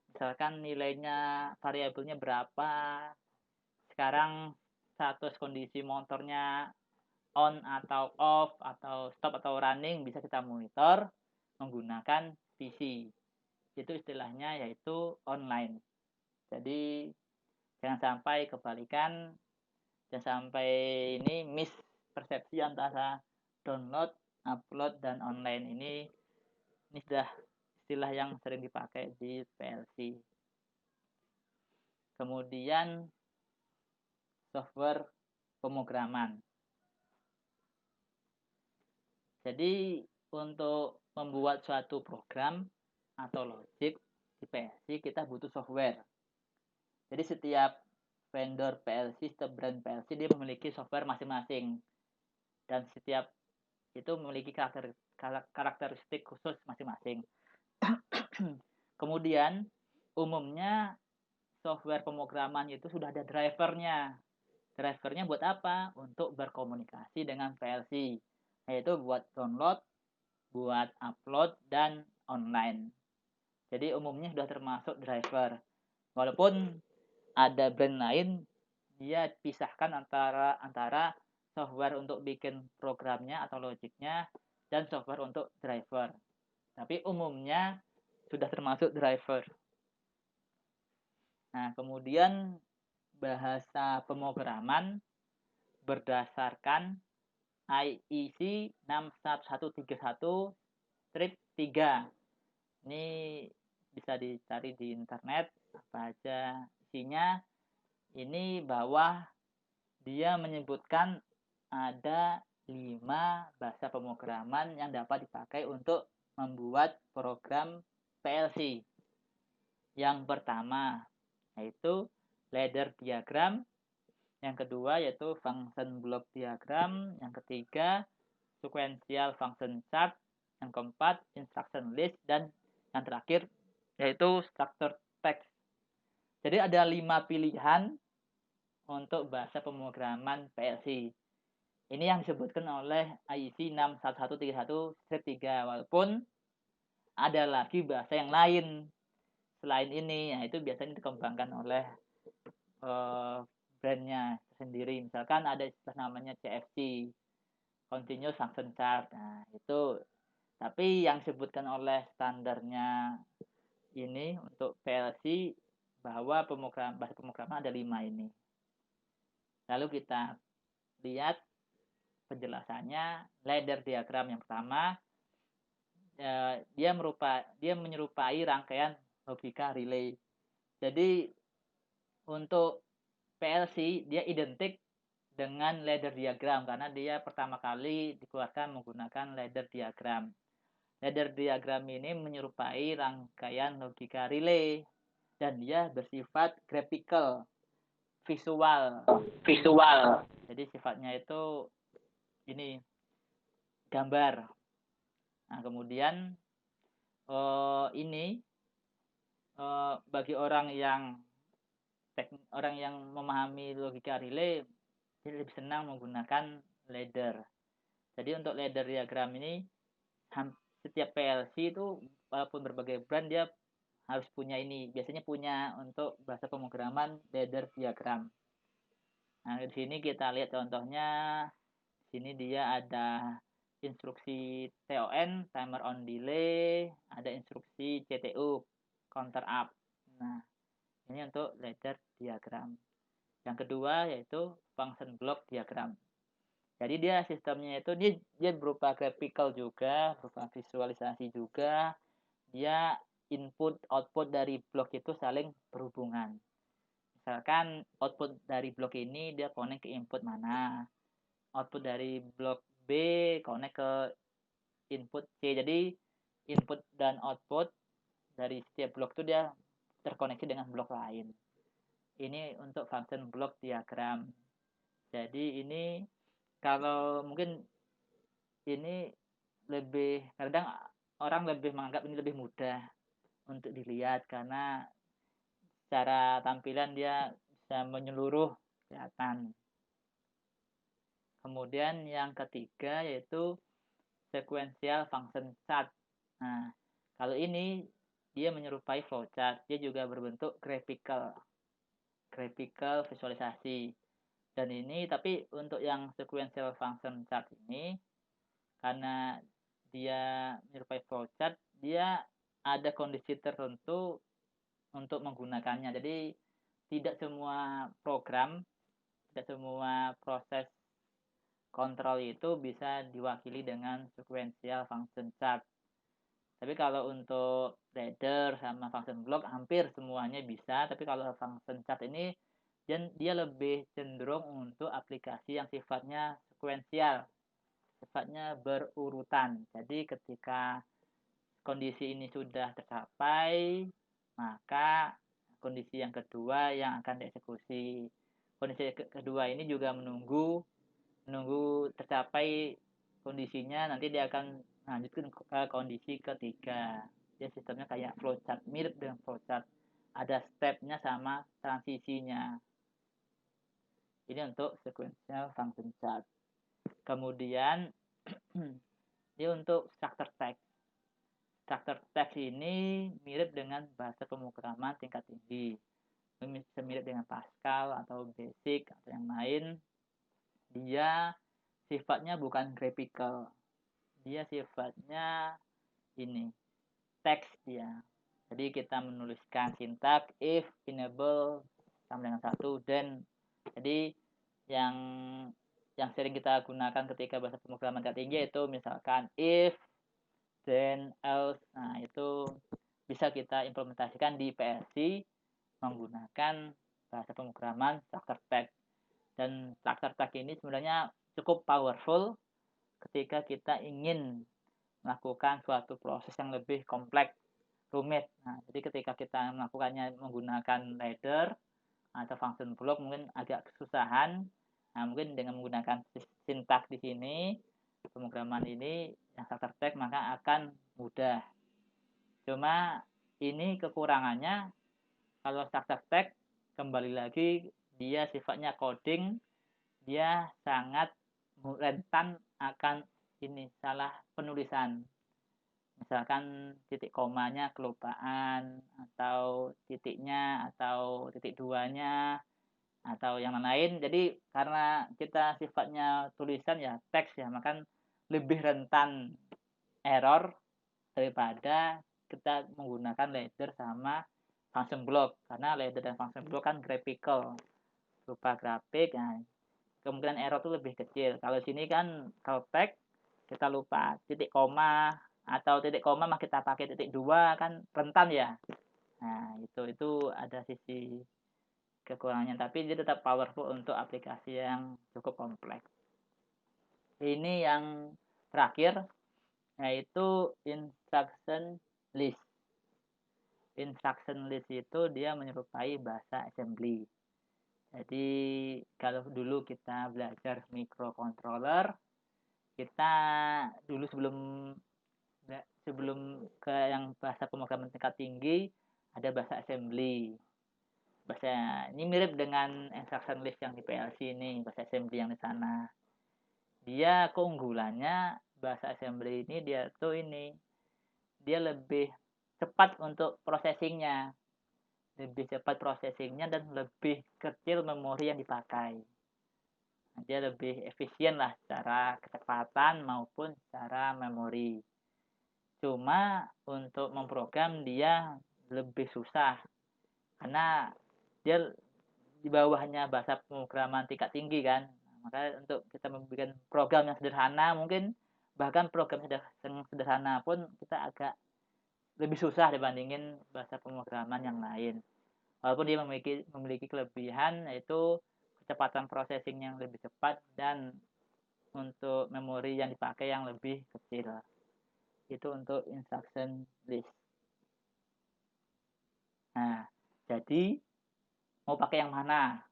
Speaker 1: Misalkan nilainya variabelnya berapa. Sekarang status kondisi motornya on atau off atau stop atau running bisa kita monitor menggunakan PC. Itu istilahnya yaitu online. Jadi jangan sampai kebalikan, jangan sampai ini mispersepsi antara download, upload, dan online ini sudah istilah yang sering dipakai di PLC. Kemudian software pemrograman. Jadi untuk membuat suatu program atau logic di PLC kita butuh software. Jadi setiap vendor PLC, setiap brand PLC dia memiliki software masing-masing. Dan setiap itu memiliki karakteristik khusus masing-masing. Kemudian umumnya software pemrograman itu sudah ada drivernya. Drivernya buat apa? Untuk berkomunikasi dengan PLC. Yaitu buat download, buat upload, dan online. Jadi umumnya sudah termasuk driver. Walaupun ada brand lain, dia pisahkan antara software untuk bikin programnya atau logiknya dan software untuk driver. tapi umumnya sudah termasuk driver. Nah, kemudian bahasa pemrograman berdasarkan IEC 61131 strip 3. Ini bisa dicari di internet apa aja isinya. Ini bahwa dia menyebutkan ada 5 bahasa pemrograman yang dapat dipakai untuk membuat program PLC. Yang pertama yaitu ladder diagram, yang kedua yaitu function block diagram, yang ketiga sequential function chart, yang keempat instruction list, dan yang terakhir yaitu structure text. Jadi ada 5 pilihan untuk bahasa pemrograman PLC. Ini yang disebutkan oleh IEC 61131-3, walaupun ada lagi bahasa yang lain selain ini, itu biasanya dikembangkan oleh brandnya sendiri. Misalkan ada istilah namanya CFC, Continuous Function Chart. Nah, itu tapi yang disebutkan oleh standarnya ini untuk PLC bahwa bahasa pemrograman ada 5 ini. Lalu kita lihat penjelasannya. Ladder diagram yang pertama, dia menyerupai rangkaian logika relay. Jadi untuk PLC dia identik dengan ladder diagram karena dia pertama kali dikeluarkan menggunakan ladder diagram. Ladder diagram ini menyerupai rangkaian logika relay dan dia bersifat graphical, visual. Jadi sifatnya itu ini gambar. Nah, kemudian ini bagi orang yang memahami logika relay, dia lebih senang menggunakan ladder. Jadi untuk ladder diagram ini setiap PLC itu walaupun berbagai brand dia harus punya ini. Biasanya punya untuk bahasa pemrograman ladder diagram. Nah, di sini kita lihat contohnya. Di sini dia ada instruksi TON, timer on delay, ada instruksi CTU, counter up. Nah, ini untuk ladder diagram. Yang kedua yaitu function block diagram. Jadi dia sistemnya itu dia berupa graphical juga, berupa visualisasi juga. Dia input output dari blok itu saling berhubungan. Misalkan output dari blok ini dia connect ke input mana, output dari blok B connect ke input C. Jadi input dan output dari setiap blok itu dia terkoneksi dengan blok lain. Ini untuk function block diagram. Jadi ini kalau mungkin ini lebih kadang orang lebih menganggap ini lebih mudah untuk dilihat karena secara tampilan dia bisa menyeluruh kelihatan. Kemudian yang ketiga yaitu sequential function chart. Nah, kalau ini dia menyerupai flowchart, dia juga berbentuk graphical visualisasi. Dan ini tapi untuk yang sequential function chart ini karena dia menyerupai flowchart, dia ada kondisi tertentu untuk menggunakannya. Jadi tidak semua program, tidak semua proses kontrol itu bisa diwakili dengan sequential function chart. Tapi kalau untuk ladder sama function block hampir semuanya bisa. Tapi kalau function chart ini dia lebih cenderung untuk aplikasi yang sifatnya sekuensial, sifatnya berurutan. Jadi ketika kondisi ini sudah tercapai, maka kondisi yang kedua yang akan dieksekusi. Kondisi kedua ini juga menunggu tercapai kondisinya, nanti dia akan lanjutkan ke kondisi ketiga. Dia sistemnya kayak flowchart, mirip dengan flowchart. Ada stepnya sama transisinya. Ini untuk sequential function chart. Kemudian ini untuk structure text. Structure text ini mirip dengan bahasa pemrograman tingkat tinggi. Bisa mirip dengan Pascal atau Basic atau yang lain. Dia sifatnya bukan graphical. Dia sifatnya ini teks dia. Jadi kita menuliskan sintak if enable sama dengan 1 then. Jadi yang sering kita gunakan ketika bahasa pemrograman tingkat tinggi itu misalkan if then else. Nah, itu bisa kita implementasikan di PLC menggunakan bahasa pemrograman structure text. Dan structure text ini sebenarnya cukup powerful ketika kita ingin melakukan suatu proses yang lebih kompleks, rumit. Nah, jadi ketika kita melakukannya menggunakan ladder atau function block mungkin agak kesusahan. Nah, mungkin dengan menggunakan sintak di sini, pemrograman ini yang structure text maka akan mudah. Cuma ini kekurangannya kalau structure text kembali lagi dia sifatnya coding, dia sangat rentan akan ini salah penulisan. Misalkan titik komanya kelupaan atau titiknya atau titik duanya atau yang lain. Jadi karena kita sifatnya tulisan ya teks ya, maka lebih rentan error daripada kita menggunakan ladder sama function block. Karena ladder dan function block kan graphical, berupa grafik. Nah, kemungkinan error itu lebih kecil. Kalau sini kan kalau teks kita lupa titik koma atau titik koma mah kita pakai titik 2 kan rentan ya. Nah, itu ada sisi kekurangannya, tapi dia tetap powerful untuk aplikasi yang cukup kompleks. Ini yang terakhir yaitu instruction list. Instruction list itu dia menyerupai bahasa assembly. Jadi kalau dulu kita belajar microcontroller, kita dulu sebelum ke yang bahasa pemrograman tingkat tinggi ada bahasa assembly. Bahasa ini mirip dengan instruction list yang di PLC ini, bahasa assembly yang di sana. Dia keunggulannya bahasa assembly ini dia lebih cepat untuk processingnya, dan lebih kecil memori yang dipakai. Dia lebih efisien lah secara kecepatan maupun secara memori. Cuma untuk memprogram dia lebih susah karena dia di bawahnya bahasa pemrograman tingkat tinggi kan. Maka untuk kita membuat program yang sederhana mungkin bahkan program yang sederhana pun kita agak lebih susah dibandingin bahasa pemrograman yang lain. Walaupun dia memiliki kelebihan yaitu kecepatan processing yang lebih cepat dan untuk memori yang dipakai yang lebih kecil. Itu untuk instruction list. Nah, jadi mau pakai yang mana?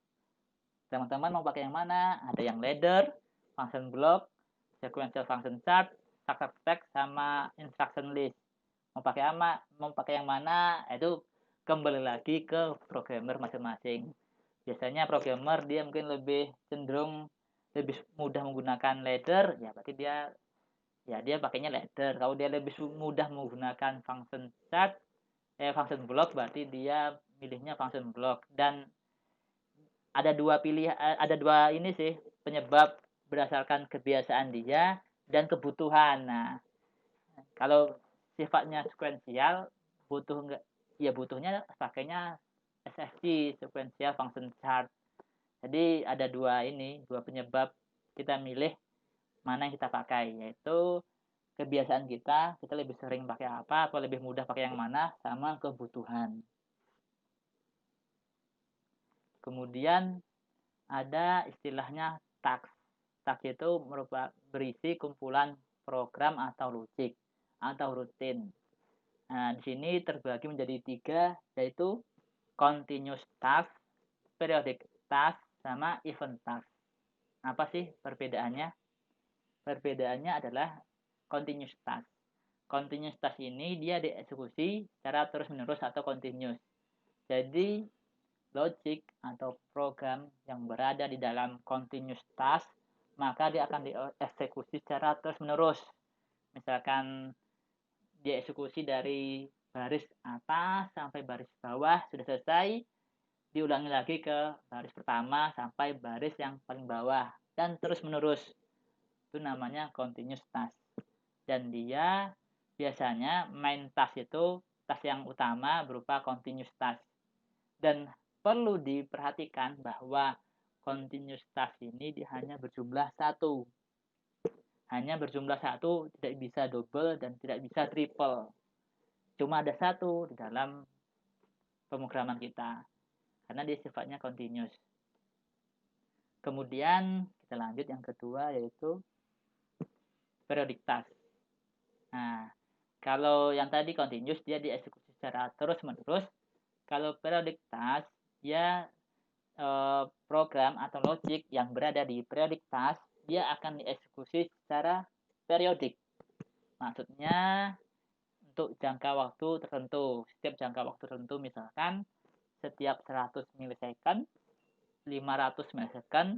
Speaker 1: Teman-teman mau pakai yang mana? Ada yang ladder, function block, sequential function chart, structure text, sama instruction list. Mau pakai yang mana? Itu kembali lagi ke programmer masing-masing. Biasanya programmer dia mungkin lebih cenderung lebih mudah menggunakan ladder, ya berarti dia pakainya ladder. Kalau dia lebih mudah menggunakan function chart, function block, berarti dia pilihnya function block. Dan ada dua ini sih penyebab berdasarkan kebiasaan dia dan kebutuhan. Nah, kalau sifatnya sequential butuhnya pakainya SFC, sequential function chart. Jadi ada dua penyebab kita milih mana yang kita pakai, yaitu kebiasaan kita lebih sering pakai apa atau lebih mudah pakai yang mana, sama kebutuhan. Kemudian ada istilahnya task. Task itu berisi kumpulan program atau logik atau rutin. Nah, di sini terbagi menjadi 3, yaitu continuous task, periodic task, sama event task. Apa sih perbedaannya? Perbedaannya adalah continuous task. Continuous task ini dia dieksekusi secara terus-menerus atau continuous. Jadi logik atau program yang berada di dalam continuous task maka dia akan dieksekusi secara terus-menerus. Misalkan dieksekusi dari baris atas sampai baris bawah sudah selesai, diulangi lagi ke baris pertama sampai baris yang paling bawah dan terus-menerus. Itu namanya continuous task. Dan dia Biasanya main task itu task yang utama berupa continuous task. Dan perlu diperhatikan bahwa continuous task ini hanya berjumlah satu. Hanya berjumlah satu, tidak bisa double dan tidak bisa triple. Cuma ada satu di dalam pemrograman kita. Karena dia sifatnya continuous. Kemudian kita lanjut yang kedua yaitu periodic task. Nah, kalau yang tadi continuous dia dieksekusi secara terus-menerus. Kalau periodic task dia program atau logic yang berada di periodic task dia akan dieksekusi secara periodik. Maksudnya untuk jangka waktu tertentu. Setiap jangka waktu tertentu misalkan setiap 100 milisecond, 500 milisecond,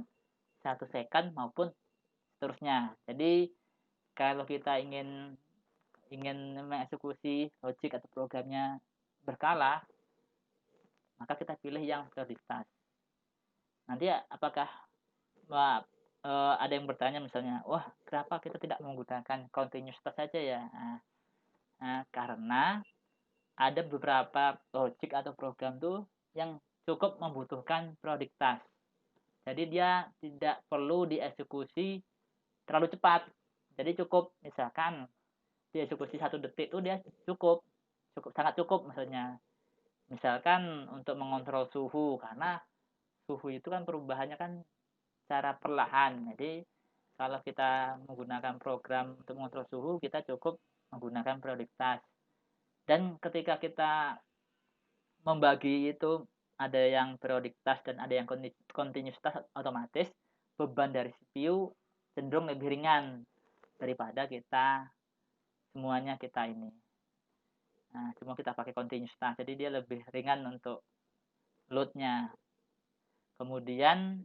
Speaker 1: 1 second maupun seterusnya. Jadi kalau kita ingin mengeksekusi logic atau programnya berkala, maka kita pilih yang prioritas. Nanti apakah ada yang bertanya misalnya, wah kenapa kita tidak menggunakan continuous task saja ya? Karena ada beberapa logic atau program tuh yang cukup membutuhkan periodic task. Jadi dia tidak perlu dieksekusi terlalu cepat. Jadi cukup misalkan dieksekusi 1 detik itu dia cukup sangat cukup maksudnya. Misalkan untuk mengontrol suhu karena suhu itu kan perubahannya kan secara perlahan. Jadi kalau kita menggunakan program untuk mengontrol suhu kita cukup menggunakan periodic task. Dan ketika kita membagi itu ada yang periodic task dan ada yang continuous task, otomatis beban dari CPU cenderung lebih ringan daripada semuanya kita ini. Nah, semua kita pakai continuous task, jadi dia lebih ringan untuk load-nya. Kemudian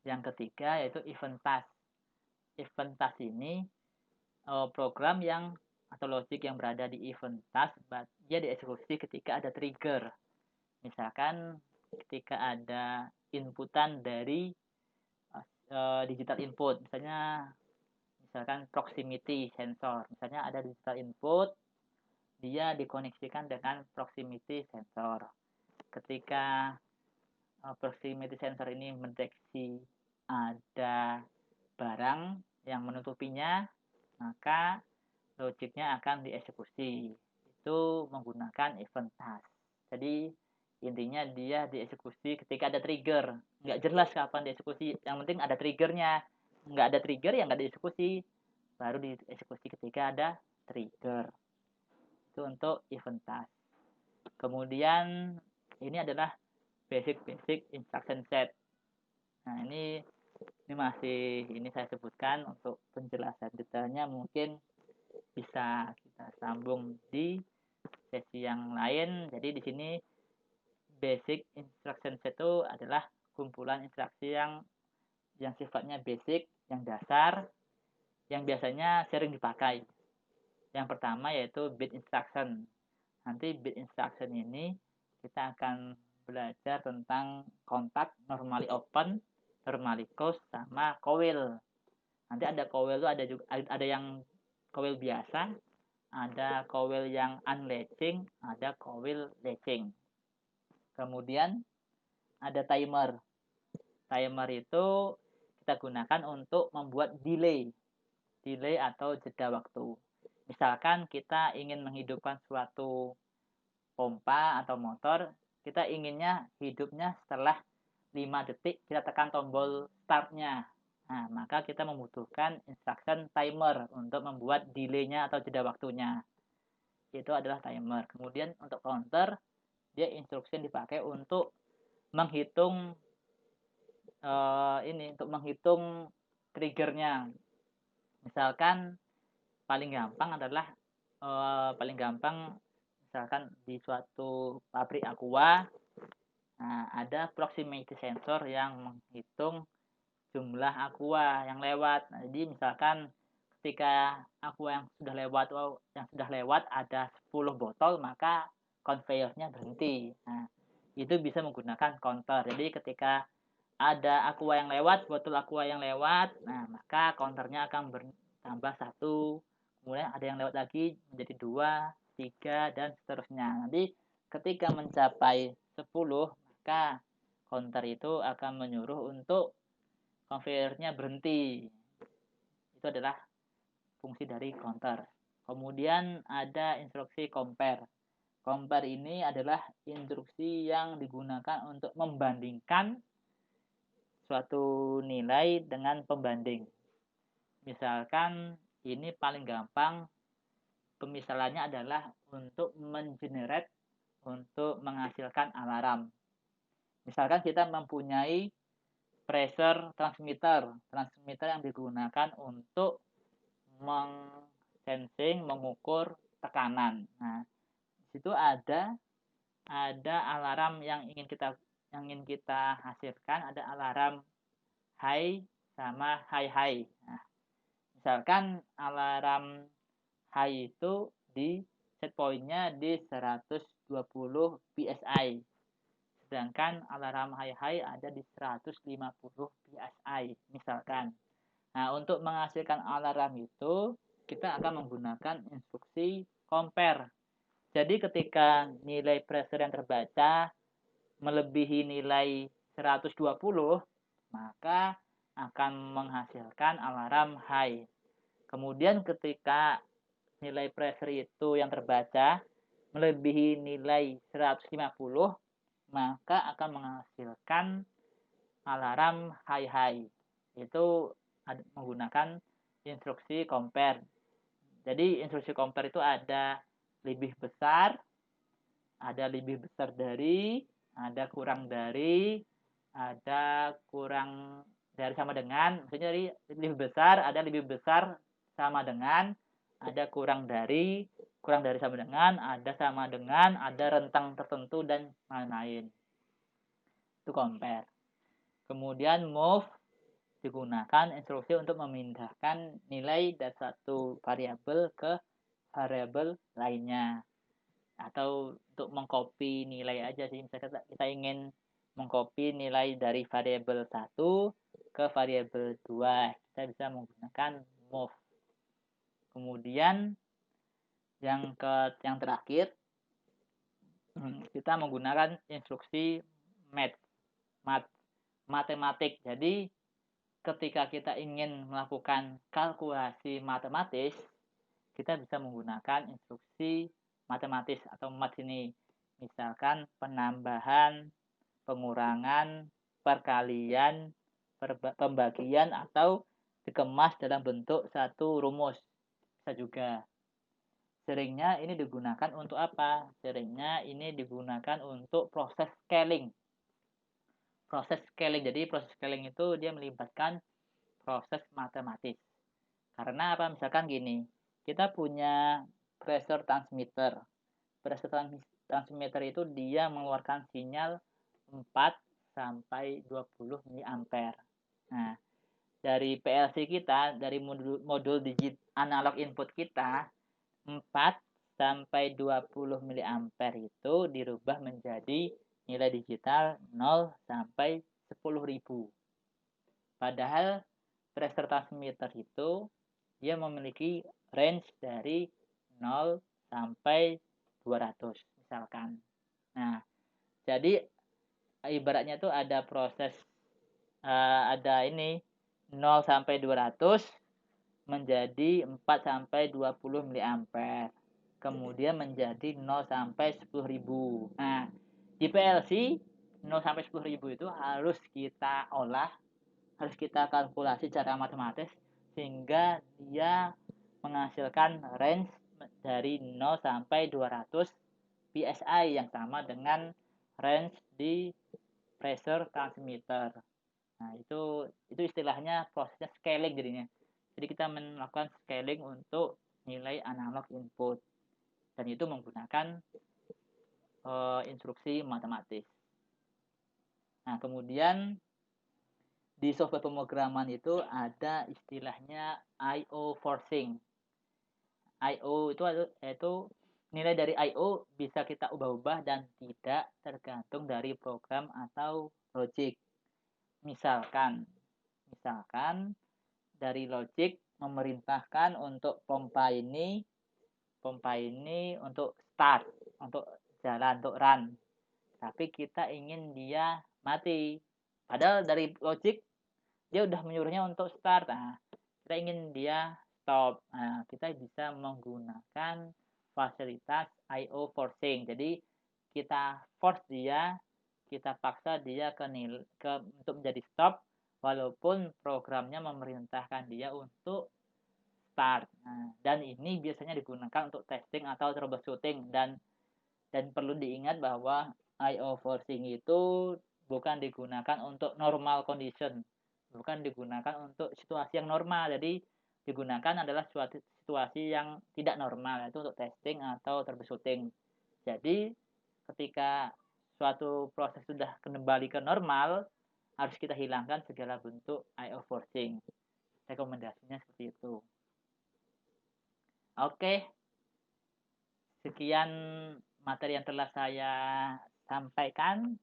Speaker 1: yang ketiga yaitu event task. Event task ini program yang atau logic yang berada di event task, dia dieksekusi ketika ada trigger. Misalkan ketika ada inputan dari digital input, misalkan proximity sensor. Misalnya ada digital input, dia dikoneksikan dengan proximity sensor. Ketika proximity sensor ini mendeteksi ada barang yang menutupinya, maka logiknya akan dieksekusi. Itu menggunakan event task. Jadi intinya dia dieksekusi ketika ada trigger. Nggak jelas kapan dieksekusi, yang penting ada triggernya. Nggak ada trigger ya nggak dieksekusi. Baru dieksekusi ketika ada trigger. Itu untuk event task. Kemudian ini adalah basic instruction set. Nah, ini masih saya sebutkan untuk penjelasan detailnya mungkin bisa kita sambung di sesi yang lain. Jadi di sini basic instruction set itu adalah kumpulan instruksi yang sifatnya basic, yang dasar, yang biasanya sering dipakai. Yang pertama yaitu bit instruction. Nanti bit instruction ini kita akan belajar tentang kontak, normally open, normally close, sama coil. Nanti ada coil itu ada yang coil biasa, ada coil yang unlatching, ada coil latching. Kemudian ada timer. Timer itu kita gunakan untuk membuat delay atau jeda waktu. Misalkan kita ingin menghidupkan suatu pompa atau motor, kita inginnya hidupnya setelah 5 detik kita tekan tombol startnya. Nah, maka kita membutuhkan instruction timer untuk membuat delay-nya atau jeda waktunya. Itu adalah timer. Kemudian untuk counter, dia instruksi dipakai untuk menghitung untuk menghitung triggernya. Misalkan paling gampang misalkan di suatu pabrik aqua, nah, ada proximity sensor yang menghitung jumlah aqua yang lewat. Nah, jadi misalkan ketika aqua yang sudah lewat ada 10 botol, maka conveyornya berhenti. Nah, itu bisa menggunakan counter. Jadi ketika ada aqua yang lewat, botol aqua yang lewat, nah maka counternya akan bertambah 1, kemudian ada yang lewat lagi menjadi 2, 3, dan seterusnya. Nanti ketika mencapai 10, maka counter itu akan menyuruh untuk konveyernya berhenti. Itu adalah fungsi dari counter. Kemudian ada instruksi compare. Compare ini adalah instruksi yang digunakan untuk membandingkan suatu nilai dengan pembanding. Misalkan ini paling gampang, pemisalannya adalah untuk mengenerate, untuk menghasilkan alarm. Misalkan kita mempunyai pressure transmitter yang digunakan untuk mengukur tekanan. Nah, di situ ada alarm yang ingin kita hasilkan, ada alarm high sama high. Nah, misalkan alarm high itu di set point-nya di 120 psi. Sedangkan alarm high ada di 150 psi misalkan. Nah, untuk menghasilkan alarm itu kita akan menggunakan instruksi compare. Jadi ketika nilai pressure yang terbaca melebihi nilai 120, maka akan menghasilkan alarm high. Kemudian ketika nilai pressure itu yang terbaca melebihi nilai 150, maka akan menghasilkan alarm high. Itu menggunakan instruksi compare. Jadi instruksi compare itu ada lebih besar, ada lebih besar dari, ada kurang dari, ada kurang dari sama dengan. Maksudnya dari lebih besar, ada lebih besar sama dengan, ada kurang dari sama dengan, ada sama dengan, ada rentang tertentu, dan lain-lain. Itu compare. Kemudian move digunakan instruksi untuk memindahkan nilai dari satu variabel ke variabel lainnya, atau untuk mengcopy nilai aja sih. Misalnya kita ingin mengcopy nilai dari variabel 1 ke variabel 2, kita bisa menggunakan move. Kemudian yang terakhir, kita menggunakan instruksi matematik. Jadi ketika kita ingin melakukan kalkulasi matematis, kita bisa menggunakan instruksi matematis atau math ini. Misalkan penambahan, pengurangan, perkalian, pembagian, atau dikemas dalam bentuk satu rumus. Bisa juga. Seringnya ini digunakan untuk apa? Seringnya ini digunakan untuk proses scaling. Jadi proses scaling itu dia melibatkan proses matematis. Karena apa? Misalkan gini, kita punya pressure transmitter. Pressure transmitter itu dia mengeluarkan sinyal 4 sampai 20 mA. Nah, dari PLC kita, dari modul digit analog input kita, 4 sampai 20 mA itu dirubah menjadi nilai digital 0 sampai 10.000. Padahal pressure transmitter itu dia memiliki range dari 0 sampai 200 misalkan. Nah, jadi ibaratnya itu ada proses ada ini 0 sampai 200 menjadi 4 sampai 20 mA. Kemudian menjadi 0 sampai 10.000. Nah, di PLC 0 sampai 10.000 itu harus kita olah, harus kita kalkulasi secara matematis sehingga dia menghasilkan range dari 0 sampai 200 psi yang sama dengan range di pressure transmitter. Nah, itu istilahnya prosesnya scaling jadinya. Jadi kita melakukan scaling untuk nilai analog input, dan itu menggunakan instruksi matematis. Nah, kemudian di software pemrograman itu ada istilahnya I/O forcing. I/O itu yaitu nilai dari I/O bisa kita ubah-ubah dan tidak tergantung dari program atau logic. Misalkan dari logic memerintahkan untuk pompa ini untuk start, untuk jalan, untuk run. Tapi kita ingin dia mati. Padahal dari logik dia udah menyuruhnya untuk start. Nah, kita ingin dia stop. Nah, kita bisa menggunakan fasilitas IO forcing. Jadi kita force dia, kita paksa dia untuk menjadi stop walaupun programnya memerintahkan dia untuk start. Nah, dan ini biasanya digunakan untuk testing atau troubleshooting dan perlu diingat bahwa IO forcing itu bukan digunakan untuk normal condition, bukan digunakan untuk situasi yang normal. Jadi digunakan adalah suatu situasi yang tidak normal, yaitu untuk testing atau troubleshooting. Jadi ketika suatu proses sudah kembali ke normal, harus kita hilangkan segala bentuk IO forcing. Rekomendasinya seperti itu. Oke, sekian materi yang telah saya sampaikan.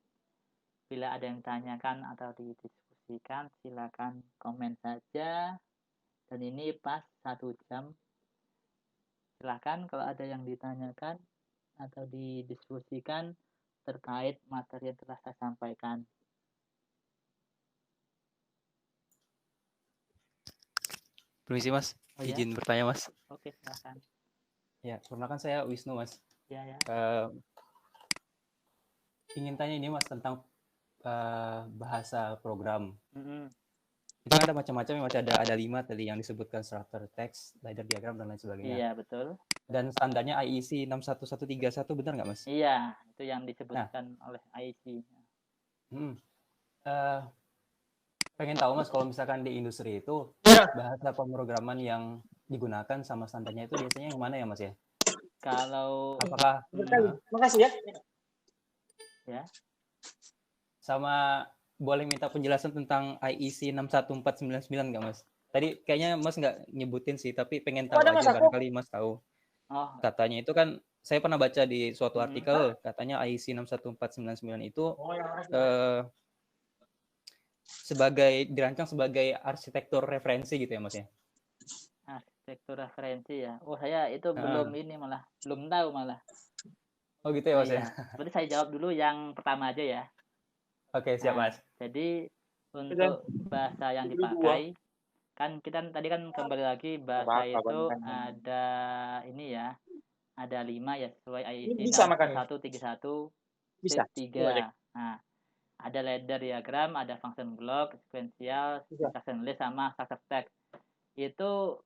Speaker 1: Bila ada yang ditanyakan atau didiskusikan, silakan komen saja. Dan ini pas 1 jam. Silakan kalau ada yang ditanyakan atau didiskusikan terkait materi yang telah saya sampaikan.
Speaker 2: Permisi Mas, izin bertanya Mas.
Speaker 1: Oke, silakan.
Speaker 2: Ya, perkenalkan saya Wisnu Mas.
Speaker 1: Ya.
Speaker 2: Ingin tanya ini Mas tentang bahasa program.
Speaker 1: Mm-hmm.
Speaker 2: Itu kan ada macam-macam ya Mas, ada 5 tadi yang disebutkan, structure text, ladder diagram dan lain sebagainya.
Speaker 1: Iya, betul.
Speaker 2: Dan standarnya IEC 61131 benar nggak Mas?
Speaker 1: Iya, itu yang disebutkan oleh IEC.
Speaker 2: Pengen tahu Mas, kalau misalkan di industri itu bahasa pemrograman yang digunakan sama standarnya itu biasanya yang mana ya Mas ya?
Speaker 1: Kalau
Speaker 2: apakah
Speaker 3: makasih ya.
Speaker 1: Ya.
Speaker 2: Sama boleh minta penjelasan tentang IEC 61499 nggak Mas? Tadi kayaknya Mas nggak nyebutin sih, tapi pengen tahu aja, barangkali Mas tahu. Katanya itu kan saya pernah baca di suatu artikel, katanya IEC 61499 itu dirancang sebagai arsitektur referensi gitu ya Mas ya?
Speaker 1: Arsitektur referensi ya. Oh, saya itu belum tahu malah.
Speaker 2: Oh gitu ya Mas ya.
Speaker 1: Berarti saya jawab dulu yang pertama aja ya.
Speaker 2: Oke, siap Mas.
Speaker 1: Jadi untuk bahasa yang dipakai kan kita tadi kan kembali lagi bahasa itu ada ini ya. Ada 5 ya sesuai IEC 6131 3. Nah, ada ladder diagram, ada function block, sequential, instruction list sama structure text. Itu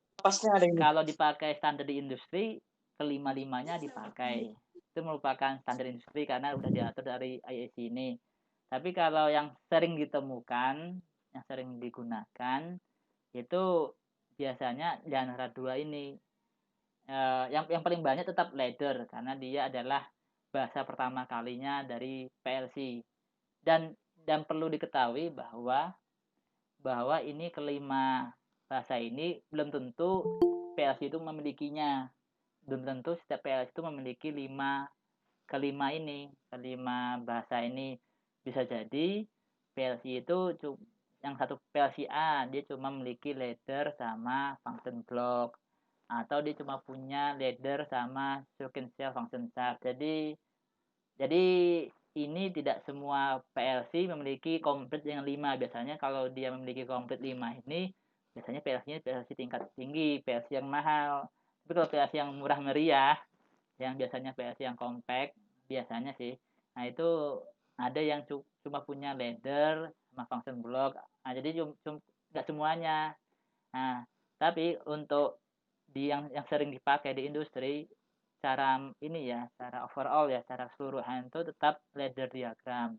Speaker 1: kalau dipakai standar di industri, kelima-limanya dipakai. Itu merupakan standar industri karena udah diatur dari IEC ini. Tapi kalau yang sering ditemukan, yang sering digunakan, itu biasanya di antara 2 ini. Yang paling banyak tetap ladder karena dia adalah bahasa pertama kalinya dari PLC. Dan perlu diketahui bahwa ini kelima bahasa ini belum tentu PLC itu memilikinya. Belum tentu setiap PLC itu memiliki kelima bahasa ini. Bisa jadi PLC itu yang satu PLC A dia cuma memiliki ladder sama function block, atau dia cuma punya ladder sama sequential function chart. Jadi ini tidak semua PLC memiliki komplit yang 5. Biasanya kalau dia memiliki komplit 5 ini, biasanya PLC-nya PLC tingkat tinggi, PLC yang mahal. Tapi kalau PLC yang murah meriah, yang biasanya PLC yang compact, biasanya sih, nah itu ada yang cuma punya ladder sama function block. Nah, jadi nggak semuanya. Nah, tapi untuk yang sering dipakai di industri, cara overall ya, secara keseluruhan itu tetap ladder diagram.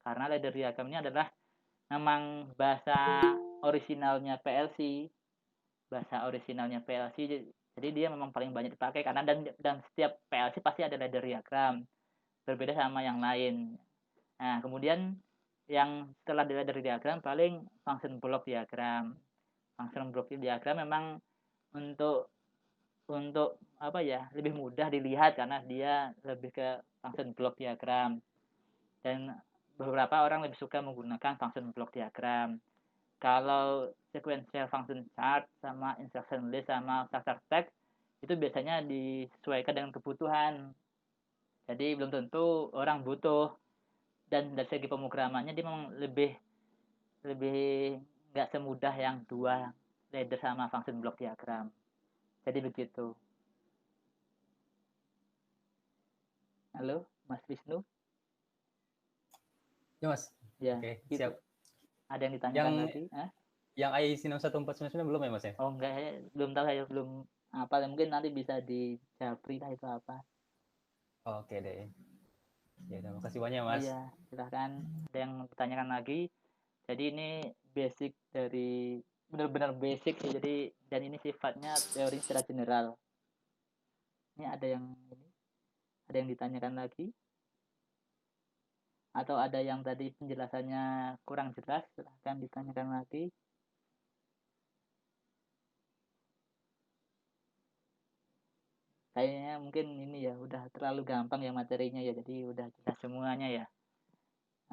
Speaker 1: Karena ladder diagram ini adalah memang bahasa orisinalnya PLC. Jadi dia memang paling banyak dipakai karena dan setiap PLC pasti ada ladder diagram. Berbeda sama yang lain. Nah, kemudian yang setelah ladder diagram paling function block diagram. Function block diagram memang untuk lebih mudah dilihat karena dia lebih ke function block diagram, dan beberapa orang lebih suka menggunakan function block diagram Kalau sequential function chart sama instruction list sama structure text itu biasanya disesuaikan dengan kebutuhan. Jadi belum tentu orang butuh, dan dari segi pemrogramannya dia memang lebih lebih nggak semudah yang dua ladder sama function block diagram. Jadi begitu. Halo, Mas Wisnu?
Speaker 2: Ya, Mas.
Speaker 1: Ya,
Speaker 2: Oke,
Speaker 1: gitu.
Speaker 2: siap.
Speaker 1: Ada yang ditanyakan lagi?
Speaker 2: Yang IEC 61499 belum ya, Mas ya?
Speaker 1: Oh, enggak, belum tahu saya, belum apa, mungkin nanti bisa dijapri lah itu apa.
Speaker 2: Oke deh. Ya, terima kasih banyak, Mas.
Speaker 1: Iya, silahkan. Ada yang ditanyakan lagi. Jadi ini basic dari benar-benar basic sih. Jadi dan ini sifatnya teori secara general. Ini ada yang ditanyakan lagi? Atau ada yang tadi penjelasannya kurang jelas, silahkan ditanyakan lagi. Kayaknya mungkin ini ya udah terlalu gampang ya materinya ya, jadi udah jelas semuanya ya.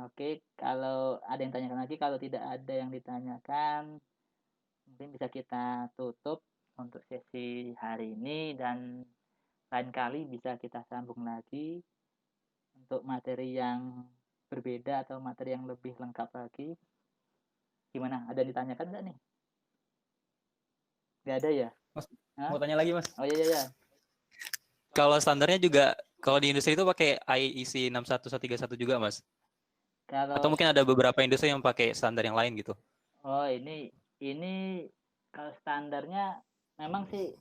Speaker 1: Oke, kalau ada yang tanyakan lagi, kalau tidak ada yang ditanyakan, mungkin bisa kita tutup untuk sesi hari ini, dan lain kali bisa kita sambung lagi untuk materi yang berbeda atau materi yang lebih lengkap lagi. Gimana? Ada yang ditanyakan nggak nih? Nggak ada ya?
Speaker 2: Mas, mau tanya lagi, Mas?
Speaker 1: Oh iya.
Speaker 2: Kalau standarnya juga, kalau di industri itu pakai IEC 61131 juga, Mas? Atau mungkin ada beberapa industri yang pakai standar yang lain gitu?
Speaker 1: Oh, ini kalau standarnya memang sih,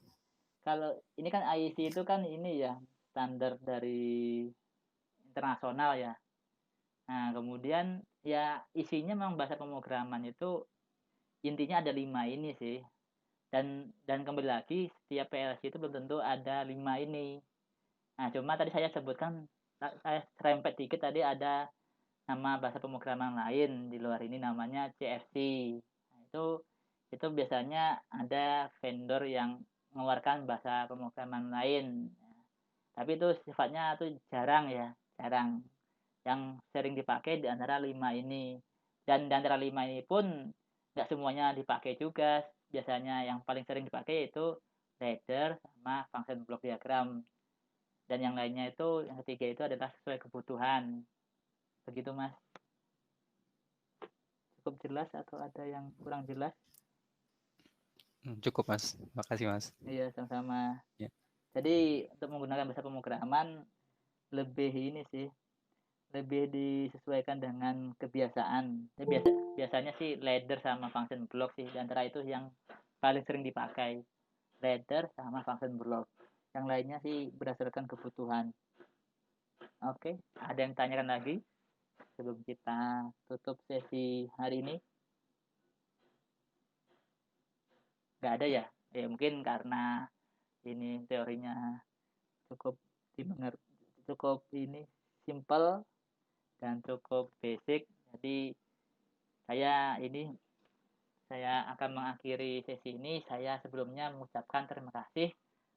Speaker 1: kalau ini kan IEC itu kan ini ya standar dari internasional ya. Nah, kemudian ya isinya memang bahasa pemrograman itu intinya ada 5 ini sih. Dan kembali lagi setiap PLC itu belum tentu ada 5 ini. Nah, cuma tadi saya sebutkan, saya serempet dikit tadi, ada nama bahasa pemrograman lain di luar ini namanya CFC. Nah, itu biasanya ada vendor yang mengeluarkan bahasa pemrograman lain. Tapi itu sifatnya tuh jarang ya, jarang. Yang sering dipakai di antara 5 ini. Dan di antara 5 ini pun nggak semuanya dipakai juga. Biasanya yang paling sering dipakai yaitu ladder sama function block diagram. Dan yang lainnya itu, yang ketiga itu adalah sesuai kebutuhan. Begitu, Mas. Cukup jelas atau ada yang kurang jelas?
Speaker 2: Cukup, Mas. Makasih, Mas.
Speaker 1: Iya, sama-sama.
Speaker 2: Ya.
Speaker 1: Jadi untuk menggunakan bahasa pemrograman lebih ini sih, lebih disesuaikan dengan kebiasaan. Biasanya sih ladder sama function block sih, di antara itu yang paling sering dipakai. Ladder sama function block. Yang lainnya sih berdasarkan kebutuhan. Oke, ada yang tanyakan lagi sebelum kita tutup sesi hari ini? Nggak ada ya? Ya mungkin karena ini teorinya cukup cukup ini simple dan cukup basic. Jadi saya akan mengakhiri sesi ini. Saya sebelumnya mengucapkan terima kasih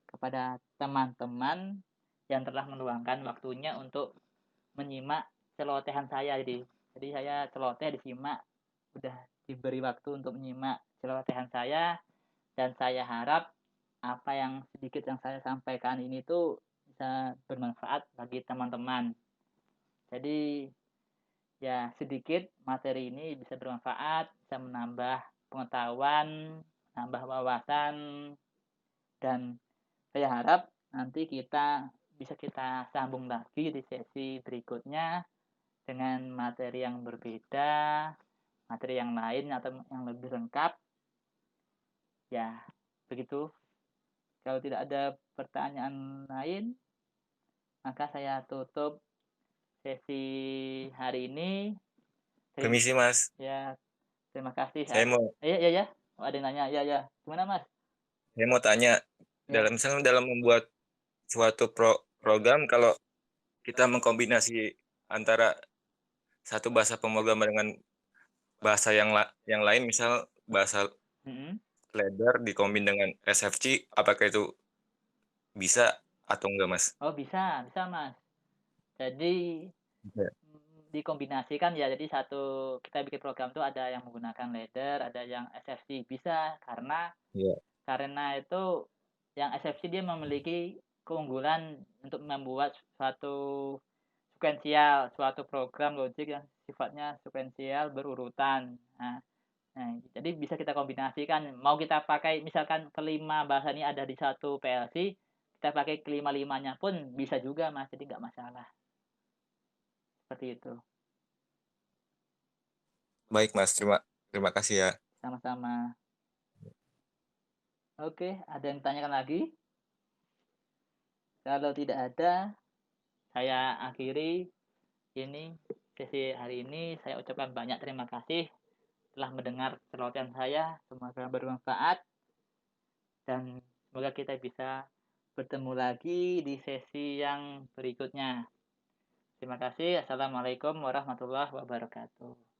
Speaker 1: kepada teman-teman yang telah meluangkan waktunya untuk menyimak celotehan saya. Jadi saya celoteh disimak, udah diberi waktu untuk menyimak celotehan saya, dan saya harap apa yang sedikit yang saya sampaikan ini tuh bisa bermanfaat bagi teman-teman. Jadi ya sedikit materi ini bisa bermanfaat, bisa menambah pengetahuan, menambah wawasan, dan saya harap nanti bisa kita sambung lagi di sesi berikutnya dengan materi yang berbeda, materi yang lain atau yang lebih lengkap. Ya, begitu. Kalau tidak ada pertanyaan lain, maka saya tutup sesi hari ini.
Speaker 3: Permisi, Mas.
Speaker 1: Ya, terima kasih.
Speaker 3: Saya mau
Speaker 1: Ya. Oh, ada yang nanya. Ya. Gimana, Mas?
Speaker 3: Saya mau tanya, dalam membuat suatu program, kalau kita mengkombinasi antara satu bahasa pemrograman dengan bahasa yang lain, misal bahasa ladder dikombin dengan SFC, apakah itu bisa atau enggak, Mas?
Speaker 1: Oh, bisa Mas. Jadi dikombinasikan ya. Jadi kita bikin program tuh ada yang menggunakan ladder, ada yang SFC. Bisa karena itu yang SFC dia memiliki keunggulan untuk membuat suatu program logik yang sifatnya sekuensial berurutan. Nah, jadi bisa kita kombinasikan. Mau kita pakai misalkan kelima bahasa ini ada di satu PLC, kita pakai kelima-limanya pun bisa juga, Mas. Jadi nggak masalah. Seperti itu.
Speaker 3: Baik, Mas. Terima kasih ya.
Speaker 1: Sama-sama. Oke, ada yang ditanyakan lagi? Kalau tidak ada, saya akhiri ini sesi hari ini. Saya ucapkan banyak terima kasih telah mendengar celotehan saya. Semoga bermanfaat dan semoga kita bisa bertemu lagi di sesi yang berikutnya. Terima kasih. Assalamualaikum warahmatullahi wabarakatuh.